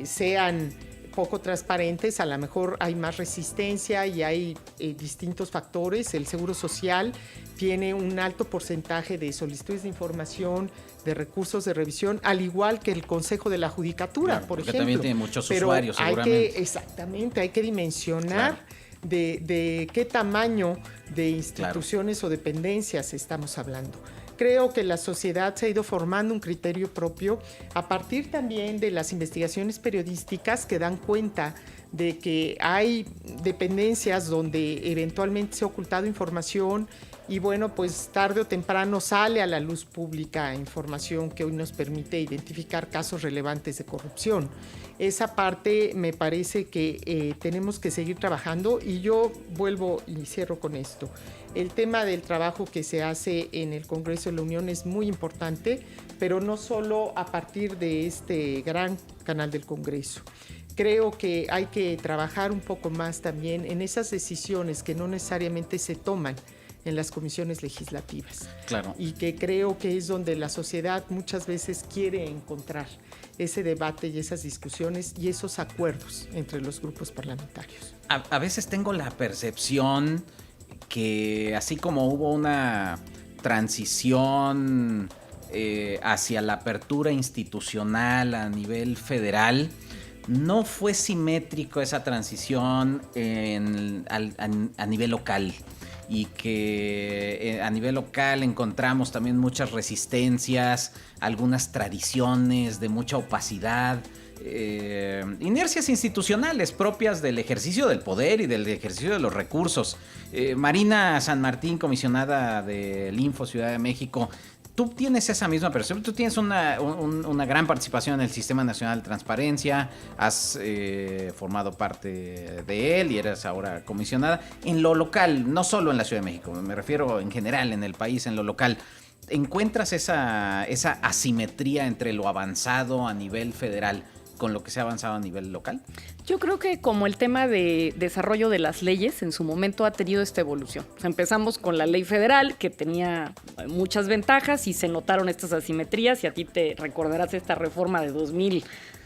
sean poco transparentes, a lo mejor hay más resistencia y hay distintos factores. El Seguro Social tiene un alto porcentaje de solicitudes de información, de recursos de revisión, al igual que el Consejo de la Judicatura, Claro, por porque ejemplo. también tiene muchos Pero usuarios, seguramente. Exactamente, hay que dimensionar Claro. de qué tamaño de instituciones o dependencias estamos hablando. Creo que la sociedad se ha ido formando un criterio propio a partir también de las investigaciones periodísticas que dan cuenta de que hay dependencias donde eventualmente se ha ocultado información y bueno, pues tarde o temprano sale a la luz pública información que hoy nos permite identificar casos relevantes de corrupción. Esa parte me parece que tenemos que seguir trabajando y yo vuelvo y cierro con esto. El tema del trabajo que se hace en el Congreso de la Unión es muy importante, pero no solo a partir de este gran canal del Congreso. Creo que hay que trabajar un poco más también en esas decisiones que no necesariamente se toman en las comisiones legislativas. Claro. Y que creo que es donde la sociedad muchas veces quiere encontrar ese debate y esas discusiones y esos acuerdos entre los grupos parlamentarios. A veces tengo la percepción que así como hubo una transición hacia la apertura institucional a nivel federal, no fue simétrico esa transición a nivel local. Y que a nivel local encontramos también muchas resistencias, algunas tradiciones de mucha opacidad, inercias institucionales propias del ejercicio del poder y del ejercicio de los recursos. Marina San Martín, comisionada del Info Ciudad de México, tú tienes esa misma percepción, tú tienes una gran participación en el Sistema Nacional de Transparencia, has formado parte de él y eres ahora comisionada. En lo local, no solo en la Ciudad de México, me refiero en general en el país, en lo local, ¿encuentras esa asimetría entre lo avanzado a nivel federal con lo que se ha avanzado a nivel local? Yo creo que como el tema de desarrollo de las leyes en su momento ha tenido esta evolución. O sea, empezamos con la ley federal que tenía muchas ventajas y se notaron estas asimetrías y a ti te recordarás esta reforma de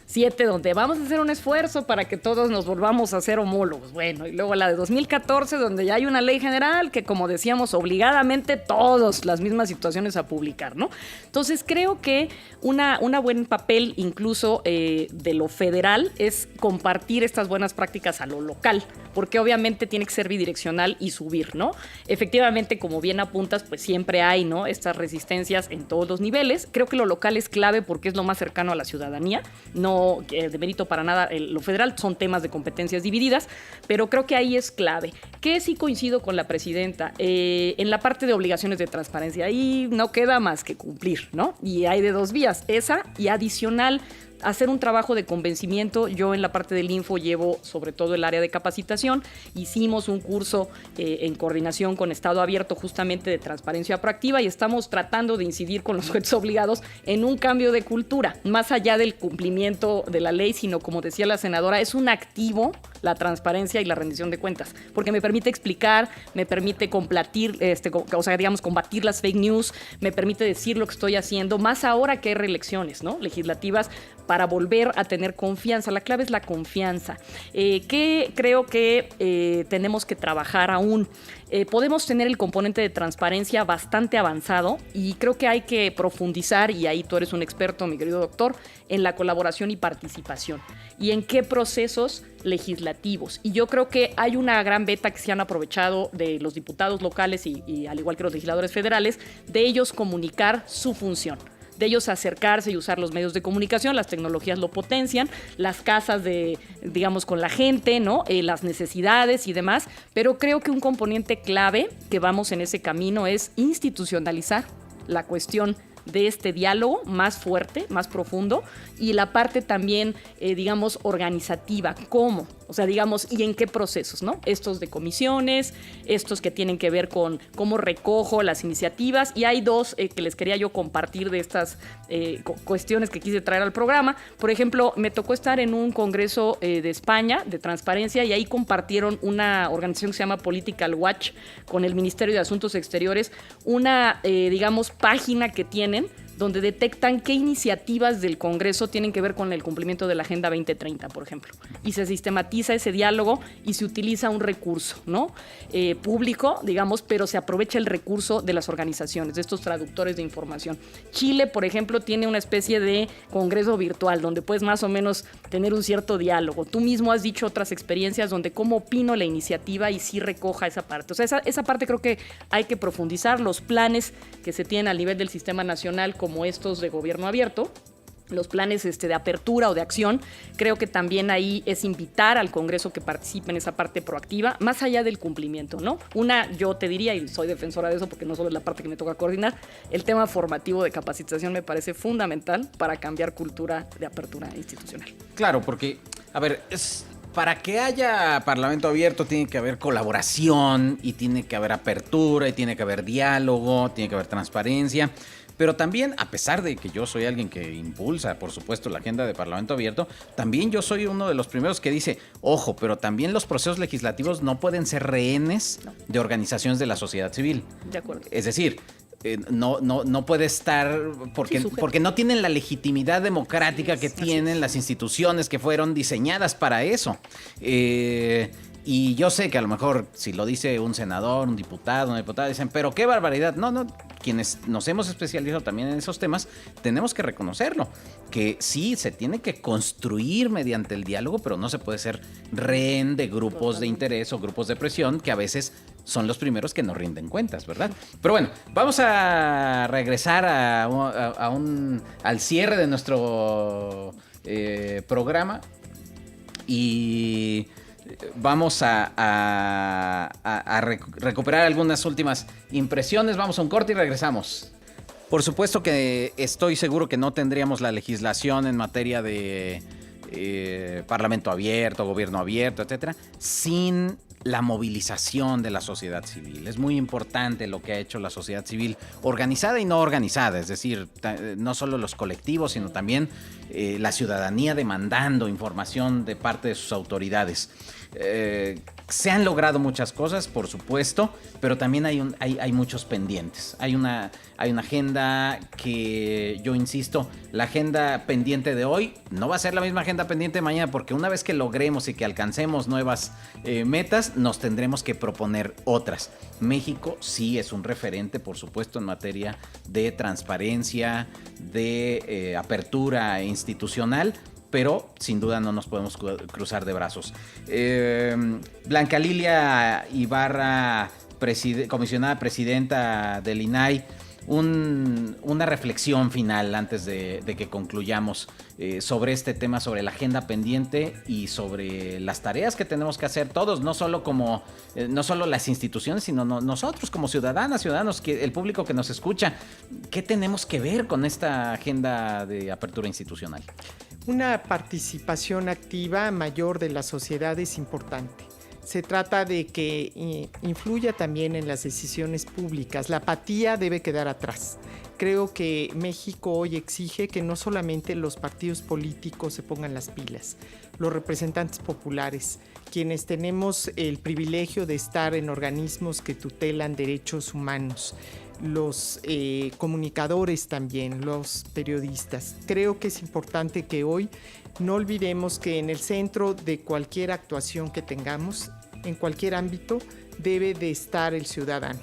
7, donde vamos a hacer un esfuerzo para que todos nos volvamos a ser homólogos. Bueno, y luego la de 2014, donde ya hay una ley general que, como decíamos, obligadamente todos las mismas situaciones a publicar, ¿no? Entonces, creo que una buen papel incluso de lo federal es compartir estas buenas prácticas a lo local, porque obviamente tiene que ser bidireccional y subir, ¿no? Efectivamente, como bien apuntas, pues siempre hay, ¿no?, estas resistencias en todos los niveles. Creo que lo local es clave porque es lo más cercano a la ciudadanía. No demerito para nada lo federal, son temas de competencias divididas, pero creo que ahí es clave. Que sí coincido con la presidenta, en la parte de obligaciones de transparencia, ahí no queda más que cumplir, ¿no? Y hay de dos vías, esa y adicional, hacer un trabajo de convencimiento. Yo en la parte del Info llevo sobre todo el área de capacitación. Hicimos un curso en coordinación con Estado Abierto justamente de transparencia proactiva y estamos tratando de incidir con los sujetos obligados en un cambio de cultura, más allá del cumplimiento de la ley, sino, como decía la senadora, es un activo la transparencia y la rendición de cuentas, porque me permite explicar, me permite combatir las fake news, me permite decir lo que estoy haciendo, más ahora que hay reelecciones, ¿no?, legislativas, para volver a tener confianza. La clave es la confianza, que creo que tenemos que trabajar aún. Podemos tener el componente de transparencia bastante avanzado y creo que hay que profundizar, y ahí tú eres un experto, mi querido doctor, en la colaboración y participación y en qué procesos legislativos. Y yo creo que hay una gran beta que se han aprovechado de los diputados locales y al igual que los legisladores federales, de ellos comunicar su función, de ellos acercarse y usar los medios de comunicación. Las tecnologías lo potencian, las casas con la gente, ¿no?, las necesidades y demás, pero creo que un componente clave que vamos en ese camino es institucionalizar la cuestión de este diálogo más fuerte, más profundo, y la parte también, organizativa. ¿Cómo? O sea, y en qué procesos, ¿no? Estos de comisiones, estos que tienen que ver con cómo recojo las iniciativas, y hay dos que les quería yo compartir de estas cuestiones que quise traer al programa. Por ejemplo, me tocó estar en un congreso de España de transparencia, y ahí compartieron una organización que se llama Political Watch con el Ministerio de Asuntos Exteriores, una, página que tienen donde detectan qué iniciativas del Congreso tienen que ver con el cumplimiento de la Agenda 2030, por ejemplo. Y se sistematiza ese diálogo y se utiliza un recurso, ¿no?, público, pero se aprovecha el recurso de las organizaciones, de estos traductores de información. Chile, por ejemplo, tiene una especie de congreso virtual donde puedes más o menos tener un cierto diálogo. Tú mismo has dicho otras experiencias donde cómo opino la iniciativa y sí recoja esa parte. O sea, esa parte creo que hay que profundizar. Los planes que se tienen a nivel del sistema nacional, como estos de gobierno abierto, los planes de apertura o de acción, creo que también ahí es invitar al Congreso que participe en esa parte proactiva, más allá del cumplimiento, ¿no? Yo te diría, y soy defensora de eso porque no solo es la parte que me toca coordinar, el tema formativo de capacitación me parece fundamental para cambiar cultura de apertura institucional. Claro, porque, para que haya Parlamento abierto tiene que haber colaboración, y tiene que haber apertura, y tiene que haber diálogo, tiene que haber transparencia. Pero también, a pesar de que yo soy alguien que impulsa, por supuesto, la agenda de Parlamento abierto, también yo soy uno de los primeros que dice, ojo, pero también los procesos legislativos no pueden ser rehenes de organizaciones de la sociedad civil. De acuerdo. Es decir, no puede estar, porque no tienen la legitimidad democrática que tienen las instituciones que fueron diseñadas para eso. Y yo sé que a lo mejor si lo dice un senador, un diputado, una diputada, dicen, pero qué barbaridad. No, quienes nos hemos especializado también en esos temas, tenemos que reconocerlo, que sí, se tiene que construir mediante el diálogo, pero no se puede ser rehén de grupos de interés o grupos de presión que a veces son los primeros que nos rinden cuentas, ¿verdad? Pero bueno, vamos a regresar al cierre de nuestro programa y vamos a recuperar algunas últimas impresiones. Vamos a un corte y regresamos. Por supuesto que estoy seguro que no tendríamos la legislación en materia de Parlamento abierto, gobierno abierto, etcétera, sin la movilización de la sociedad civil. Es muy importante lo que ha hecho la sociedad civil organizada y no organizada, es decir, no solo los colectivos, sino también la ciudadanía demandando información de parte de sus autoridades. Se han logrado muchas cosas, por supuesto, pero también hay muchos pendientes. Hay una agenda que, yo insisto, la agenda pendiente de hoy no va a ser la misma agenda pendiente de mañana, porque una vez que logremos y que alcancemos nuevas metas, nos tendremos que proponer otras. México sí es un referente, por supuesto, en materia de transparencia, de apertura institucional, pero sin duda no nos podemos cruzar de brazos. Blanca Lilia Ibarra, comisionada presidenta del INAI, una reflexión final antes de que concluyamos sobre este tema, sobre la agenda pendiente y sobre las tareas que tenemos que hacer todos, no solo las instituciones, sino nosotros como ciudadanos, el público que nos escucha. ¿Qué tenemos que ver con esta agenda de apertura institucional? Una participación activa mayor de la sociedad es importante. Se trata de que influya también en las decisiones públicas. La apatía debe quedar atrás. Creo que México hoy exige que no solamente los partidos políticos se pongan las pilas, los representantes populares, quienes tenemos el privilegio de estar en organismos que tutelan derechos humanos, los comunicadores también, los periodistas. Creo que es importante que hoy no olvidemos que en el centro de cualquier actuación que tengamos, en cualquier ámbito, debe de estar el ciudadano.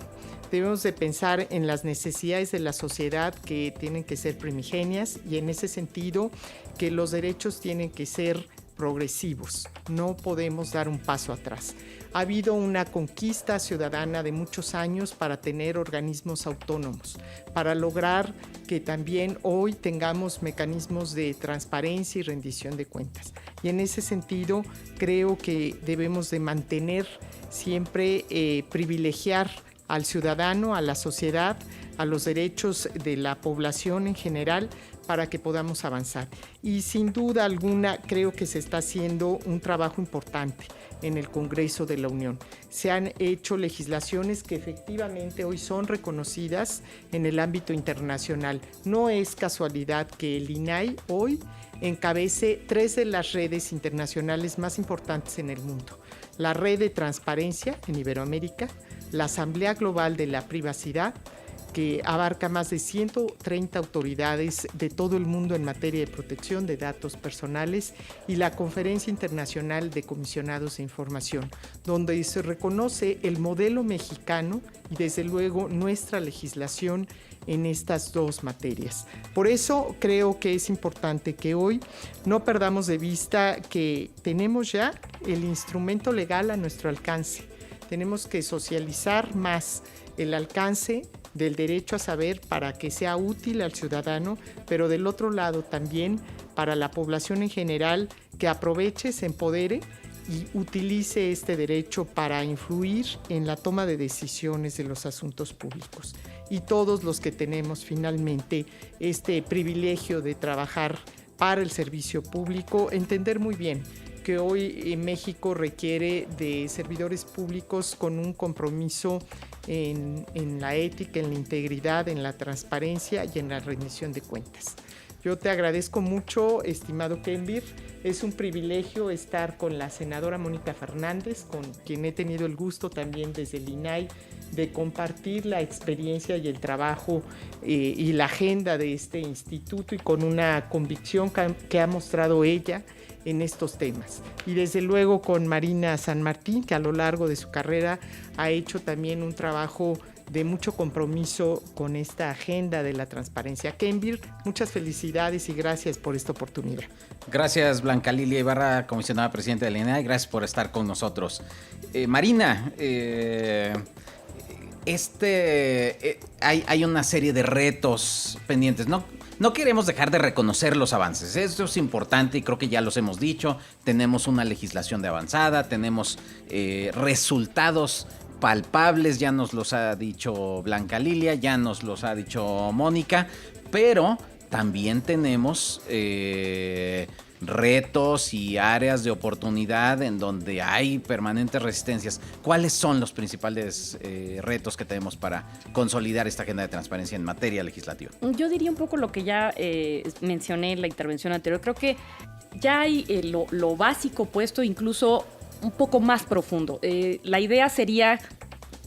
Debemos de pensar en las necesidades de la sociedad que tienen que ser primigenias y en ese sentido que los derechos tienen que ser progresivos. No podemos dar un paso atrás. Ha habido una conquista ciudadana de muchos años para tener organismos autónomos, para lograr que también hoy tengamos mecanismos de transparencia y rendición de cuentas. Y en ese sentido creo que debemos de mantener siempre, privilegiar al ciudadano, a la sociedad, a los derechos de la población en general, para que podamos avanzar. Y sin duda alguna creo que se está haciendo un trabajo importante en el Congreso de la Unión. Se han hecho legislaciones que efectivamente hoy son reconocidas en el ámbito internacional. No es casualidad que el INAI hoy encabece 3 de las redes internacionales más importantes en el mundo. La Red de Transparencia en Iberoamérica, la Asamblea Global de la Privacidad, que abarca más de 130 autoridades de todo el mundo en materia de protección de datos personales, y la Conferencia Internacional de Comisionados de Información, donde se reconoce el modelo mexicano y desde luego nuestra legislación en estas 2 materias. Por eso creo que es importante que hoy no perdamos de vista que tenemos ya el instrumento legal a nuestro alcance. Tenemos que socializar más el alcance del derecho a saber para que sea útil al ciudadano, pero del otro lado también para la población en general, que aproveche, se empodere y utilice este derecho para influir en la toma de decisiones de los asuntos públicos. Y todos los que tenemos finalmente este privilegio de trabajar para el servicio público, entender muy bien que hoy México requiere de servidores públicos con un compromiso en la ética, en la integridad, en la transparencia y en la rendición de cuentas. Yo te agradezco mucho, estimado Kenvir. Es un privilegio estar con la senadora Mónica Fernández, con quien he tenido el gusto también desde el INAI de compartir la experiencia y el trabajo y la agenda de este instituto, y con una convicción que ha mostrado ella en estos temas. Y desde luego con Marina San Martín, que a lo largo de su carrera ha hecho también un trabajo de mucho compromiso con esta agenda de la transparencia. Kenvir, muchas felicidades y gracias por esta oportunidad. Gracias, Blanca Lilia Ibarra, comisionada presidenta de la INAI, gracias por estar con nosotros. Marina, hay una serie de retos pendientes. No queremos dejar de reconocer los avances. Esto es importante y creo que ya los hemos dicho. Tenemos una legislación de avanzada, tenemos resultados palpables, ya nos los ha dicho Blanca Lilia, ya nos los ha dicho Mónica, pero también tenemos retos y áreas de oportunidad en donde hay permanentes resistencias. ¿Cuáles son los principales retos que tenemos para consolidar esta agenda de transparencia en materia legislativa? Yo diría un poco lo que ya mencioné en la intervención anterior. Creo que ya hay lo básico puesto, incluso un poco más profundo. La idea sería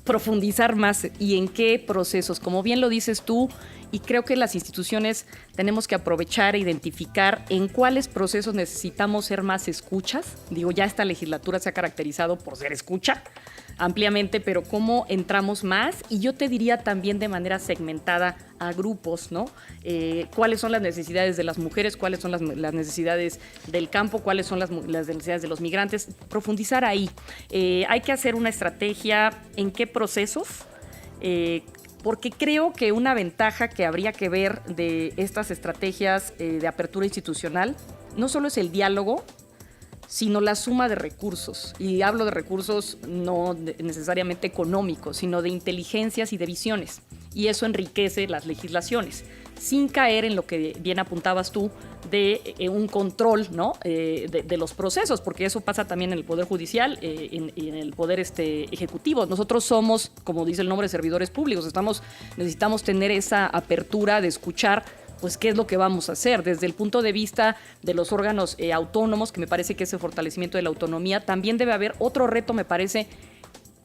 profundizar más y en qué procesos, como bien lo dices tú, y creo que las instituciones tenemos que aprovechar e identificar en cuáles procesos necesitamos ser más escuchas. Digo, ya esta legislatura se ha caracterizado por ser escucha ampliamente, pero cómo entramos más, y yo te diría también de manera segmentada a grupos, ¿no? Cuáles son las necesidades de las mujeres, cuáles son las necesidades del campo, cuáles son las necesidades de los migrantes, profundizar ahí. Hay que hacer una estrategia en qué procesos, porque creo que una ventaja que habría que ver de estas estrategias de apertura institucional no solo es el diálogo, sino la suma de recursos. Y hablo de recursos no necesariamente económicos, sino de inteligencias y de visiones. Y eso enriquece las legislaciones, sin caer en lo que bien apuntabas tú de un control, ¿no? De los procesos, porque eso pasa también en el Poder Judicial, en el Poder Ejecutivo. Nosotros somos, como dice el nombre, servidores públicos. Necesitamos tener esa apertura de escuchar pues qué es lo que vamos a hacer. Desde el punto de vista de los órganos autónomos, que me parece que ese fortalecimiento de la autonomía, también debe haber otro reto, me parece,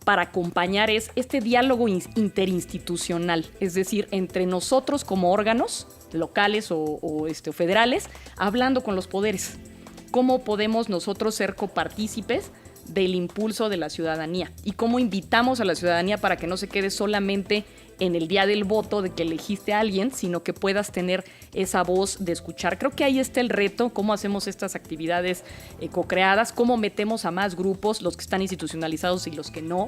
para acompañar es este diálogo interinstitucional, es decir, entre nosotros como órganos locales o federales, hablando con los poderes. ¿Cómo podemos nosotros ser copartícipes del impulso de la ciudadanía? Y cómo invitamos a la ciudadanía para que no se quede solamente en el día del voto de que elegiste a alguien, sino que puedas tener esa voz de escuchar. Creo que ahí está el reto, cómo hacemos estas actividades co-creadas, cómo metemos a más grupos, los que están institucionalizados y los que no,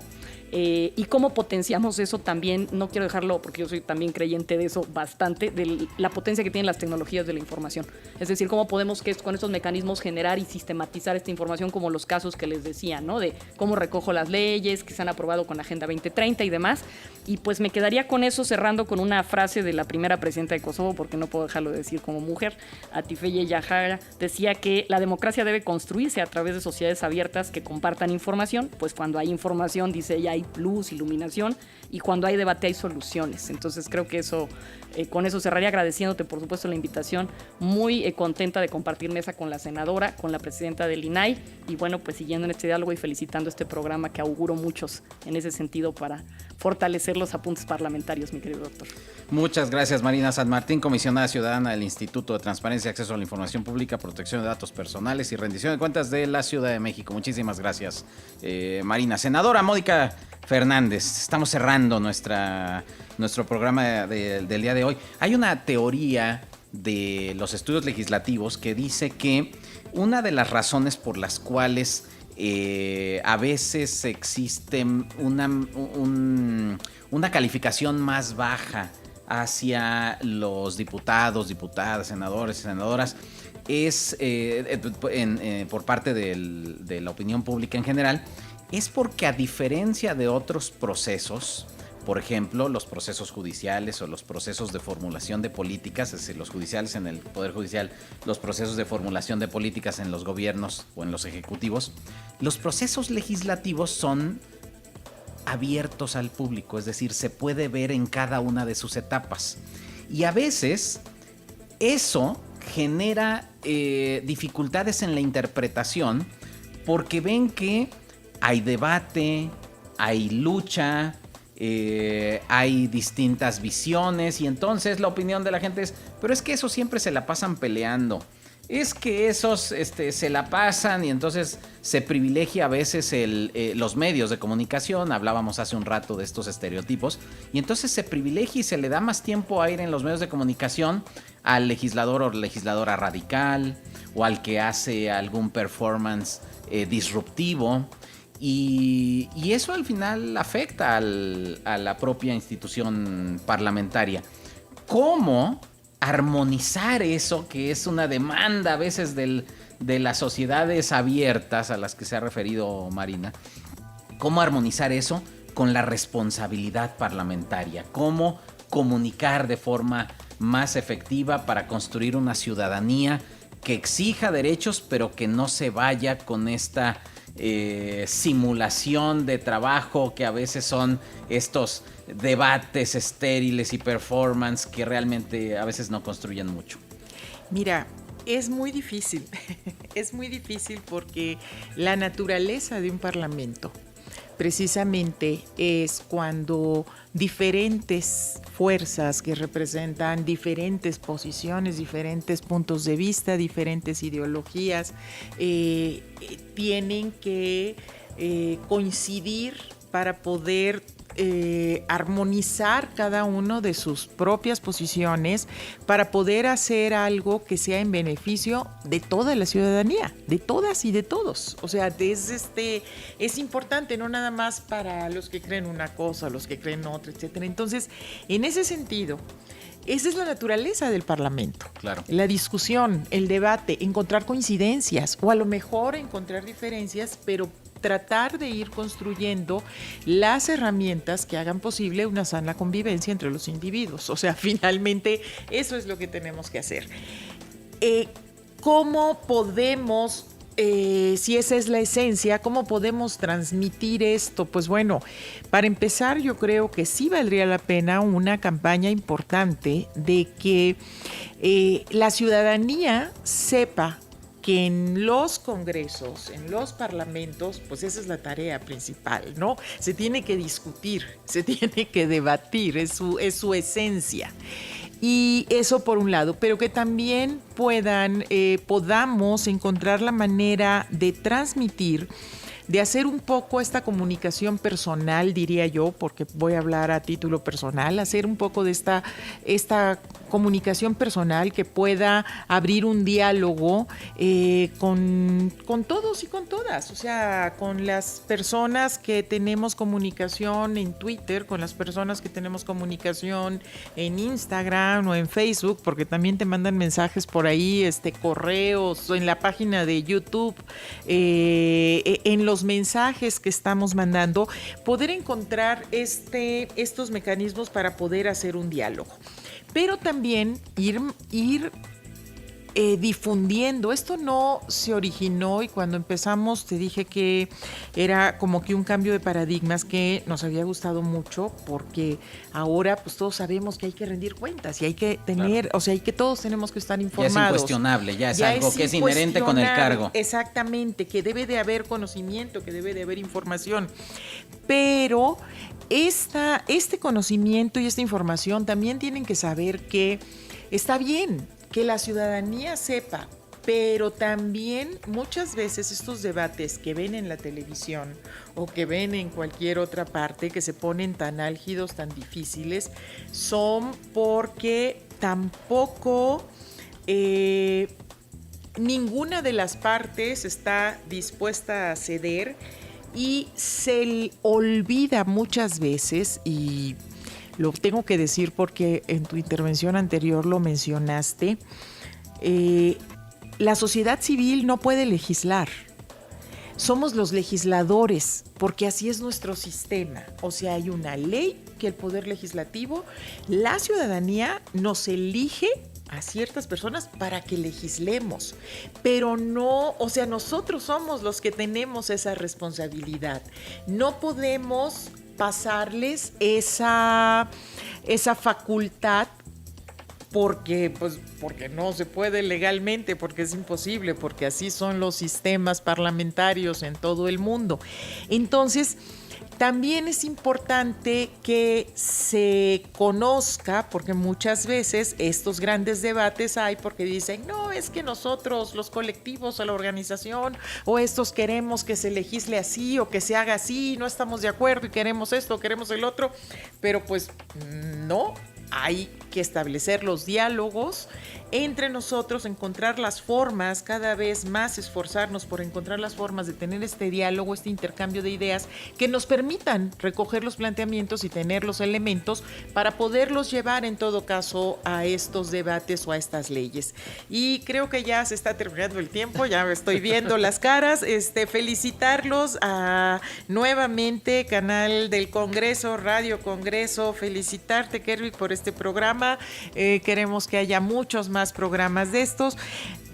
y cómo potenciamos eso también. No quiero dejarlo, porque yo soy también creyente de eso bastante, de la potencia que tienen las tecnologías de la información. Es decir, cómo podemos con estos mecanismos generar y sistematizar esta información, como los casos que les decía, ¿no? De cómo recojo las leyes que se han aprobado con la Agenda 2030 y demás. Y pues me quedaría con eso, cerrando con una frase de la primera presidenta de Kosovo, porque no puedo dejarlo de decir como mujer. Atifeye Yahara decía que la democracia debe construirse a través de sociedades abiertas que compartan información. Pues cuando hay información, dice ella, hay luz, iluminación, y cuando hay debate hay soluciones. Entonces creo que eso, con eso cerraría, agradeciéndote por supuesto la invitación, muy contenta de compartir mesa con la senadora, con la presidenta del INAI, y bueno, pues siguiendo en este diálogo y felicitando este programa que auguro muchos en ese sentido para fortalecer los apuntes parlamentarios, mi querido doctor. Muchas gracias, Marina San Martín, comisionada ciudadana del Instituto de Transparencia, Acceso a la Información Pública, Protección de Datos Personales y Rendición de Cuentas de la Ciudad de México. Muchísimas gracias, Marina. Senadora Mónica Fernández, estamos cerrando nuestro programa del día de hoy. Hay una teoría de los estudios legislativos que dice que una de las razones por las cuales a veces existe una calificación más baja hacia los diputados, diputadas, senadores y senadoras es por parte de la opinión pública en general, es porque, a diferencia de otros procesos, por ejemplo, los procesos judiciales o los procesos de formulación de políticas, es decir, los judiciales en el Poder Judicial, los procesos de formulación de políticas en los gobiernos o en los ejecutivos, los procesos legislativos son abiertos al público, es decir, se puede ver en cada una de sus etapas. Y a veces eso genera dificultades en la interpretación, porque ven que hay debate, hay lucha, hay distintas visiones, y entonces la opinión de la gente es, pero es que esos siempre se la pasan peleando, es que esos se la pasan, y entonces se privilegia a veces los medios de comunicación. Hablábamos hace un rato de estos estereotipos, y entonces se privilegia y se le da más tiempo a ir en los medios de comunicación al legislador o legisladora radical, o al que hace algún performance disruptivo. Y eso al final afecta a la propia institución parlamentaria. ¿Cómo armonizar eso, que es una demanda a veces de las sociedades abiertas a las que se ha referido Marina? ¿Cómo armonizar eso con la responsabilidad parlamentaria? ¿Cómo comunicar de forma más efectiva para construir una ciudadanía que exija derechos, pero que no se vaya con esta simulación de trabajo que a veces son estos debates estériles y performance que realmente a veces no construyen mucho? Mira, Es muy difícil, es muy difícil porque la naturaleza de un parlamento precisamente es cuando diferentes fuerzas que representan diferentes posiciones, diferentes puntos de vista, diferentes ideologías, tienen que coincidir para poder armonizar cada uno de sus propias posiciones para poder hacer algo que sea en beneficio de toda la ciudadanía, de todas y de todos. O sea, es importante, no nada más para los que creen una cosa, los que creen otra, etcétera. Entonces, en ese sentido, esa es la naturaleza del Parlamento. Claro. La discusión, el debate, encontrar coincidencias o a lo mejor encontrar diferencias, pero tratar de ir construyendo las herramientas que hagan posible una sana convivencia entre los individuos. O sea, finalmente eso es lo que tenemos que hacer. ¿Cómo podemos, si esa es la esencia, cómo podemos transmitir esto? Pues bueno, para empezar yo creo que sí valdría la pena una campaña importante de que la ciudadanía sepa que en los congresos, en los parlamentos, pues esa es la tarea principal, ¿no? Se tiene que discutir, se tiene que debatir, es su esencia. Y eso por un lado, pero que también podamos encontrar la manera de transmitir, de hacer un poco esta comunicación personal, diría yo, porque voy a hablar a título personal, hacer un poco de esta comunicación personal que pueda abrir un diálogo con todos y con todas, o sea, con las personas que tenemos comunicación en Twitter, con las personas que tenemos comunicación en Instagram o en Facebook, porque también te mandan mensajes por ahí, correos, en la página de YouTube, en los mensajes que estamos mandando, poder encontrar estos mecanismos para poder hacer un diálogo. Pero también ir difundiendo. Esto no se originó y cuando empezamos te dije que era como que un cambio de paradigmas que nos había gustado mucho porque ahora pues todos sabemos que hay que rendir cuentas y hay que tener, claro. O sea, todos tenemos que estar informados. Ya es incuestionable, ya es algo que es inherente con el cargo. Exactamente, que debe de haber conocimiento, que debe de haber información. Pero este conocimiento y esta información también tienen que saber que está bien, que la ciudadanía sepa, pero también muchas veces estos debates que ven en la televisión o que ven en cualquier otra parte que se ponen tan álgidos, tan difíciles, son porque tampoco ninguna de las partes está dispuesta a ceder y se olvida muchas veces, y lo tengo que decir porque en tu intervención anterior lo mencionaste, la sociedad civil no puede legislar. Somos los legisladores, porque así es nuestro sistema. O sea, hay una ley que el Poder Legislativo, la ciudadanía nos elige a ciertas personas para que legislemos, pero no, o sea, nosotros somos los que tenemos esa responsabilidad. No podemos pasarles esa facultad porque no se puede legalmente, porque es imposible, porque así son los sistemas parlamentarios en todo el mundo. Entonces, también es importante que se conozca, porque muchas veces estos grandes debates hay porque dicen, no, es que nosotros, los colectivos o la organización, o estos queremos que se legisle así o que se haga así, no estamos de acuerdo y queremos esto, queremos el otro, pero pues no. Hay que establecer los diálogos entre nosotros, encontrar las formas, cada vez más esforzarnos por encontrar las formas de tener este diálogo, este intercambio de ideas que nos permitan recoger los planteamientos y tener los elementos para poderlos llevar en todo caso a estos debates o a estas leyes. Y creo que ya se está terminando el tiempo, ya me estoy viendo las caras. Felicitarlos nuevamente, Canal del Congreso, Radio Congreso, felicitarte, Kervin, por este programa. Queremos que haya muchos más programas de estos.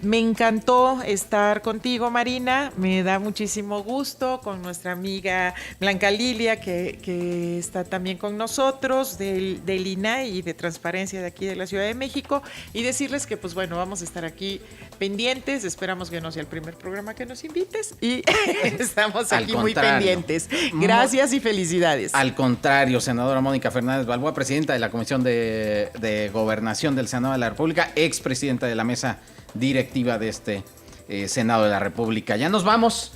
Me encantó estar contigo, Marina. Me da muchísimo gusto con nuestra amiga Blanca Lilia, que está también con nosotros, del INAI y de Transparencia de aquí de la Ciudad de México. Y decirles que, pues bueno, vamos a estar aquí pendientes. Esperamos que no sea el primer programa que nos invites. Y estamos aquí muy pendientes. Gracias y felicidades. Al contrario, senadora Mónica Fernández Balboa, presidenta de la Comisión de Gobernación del Senado de la República, expresidenta de la mesa directiva de este Senado de la República. Ya nos vamos.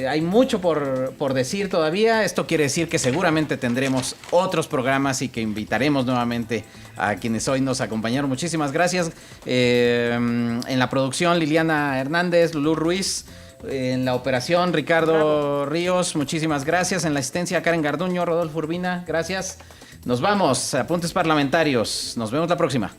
Hay mucho por decir todavía. Esto quiere decir que seguramente tendremos otros programas y que invitaremos nuevamente a quienes hoy nos acompañaron. Muchísimas gracias. En la producción, Liliana Hernández, Lulú Ruiz. En la operación, Ricardo Ríos. Muchísimas gracias. En la asistencia, Karen Garduño, Rodolfo Urbina. Gracias. Nos vamos. Apuntes parlamentarios. Nos vemos la próxima.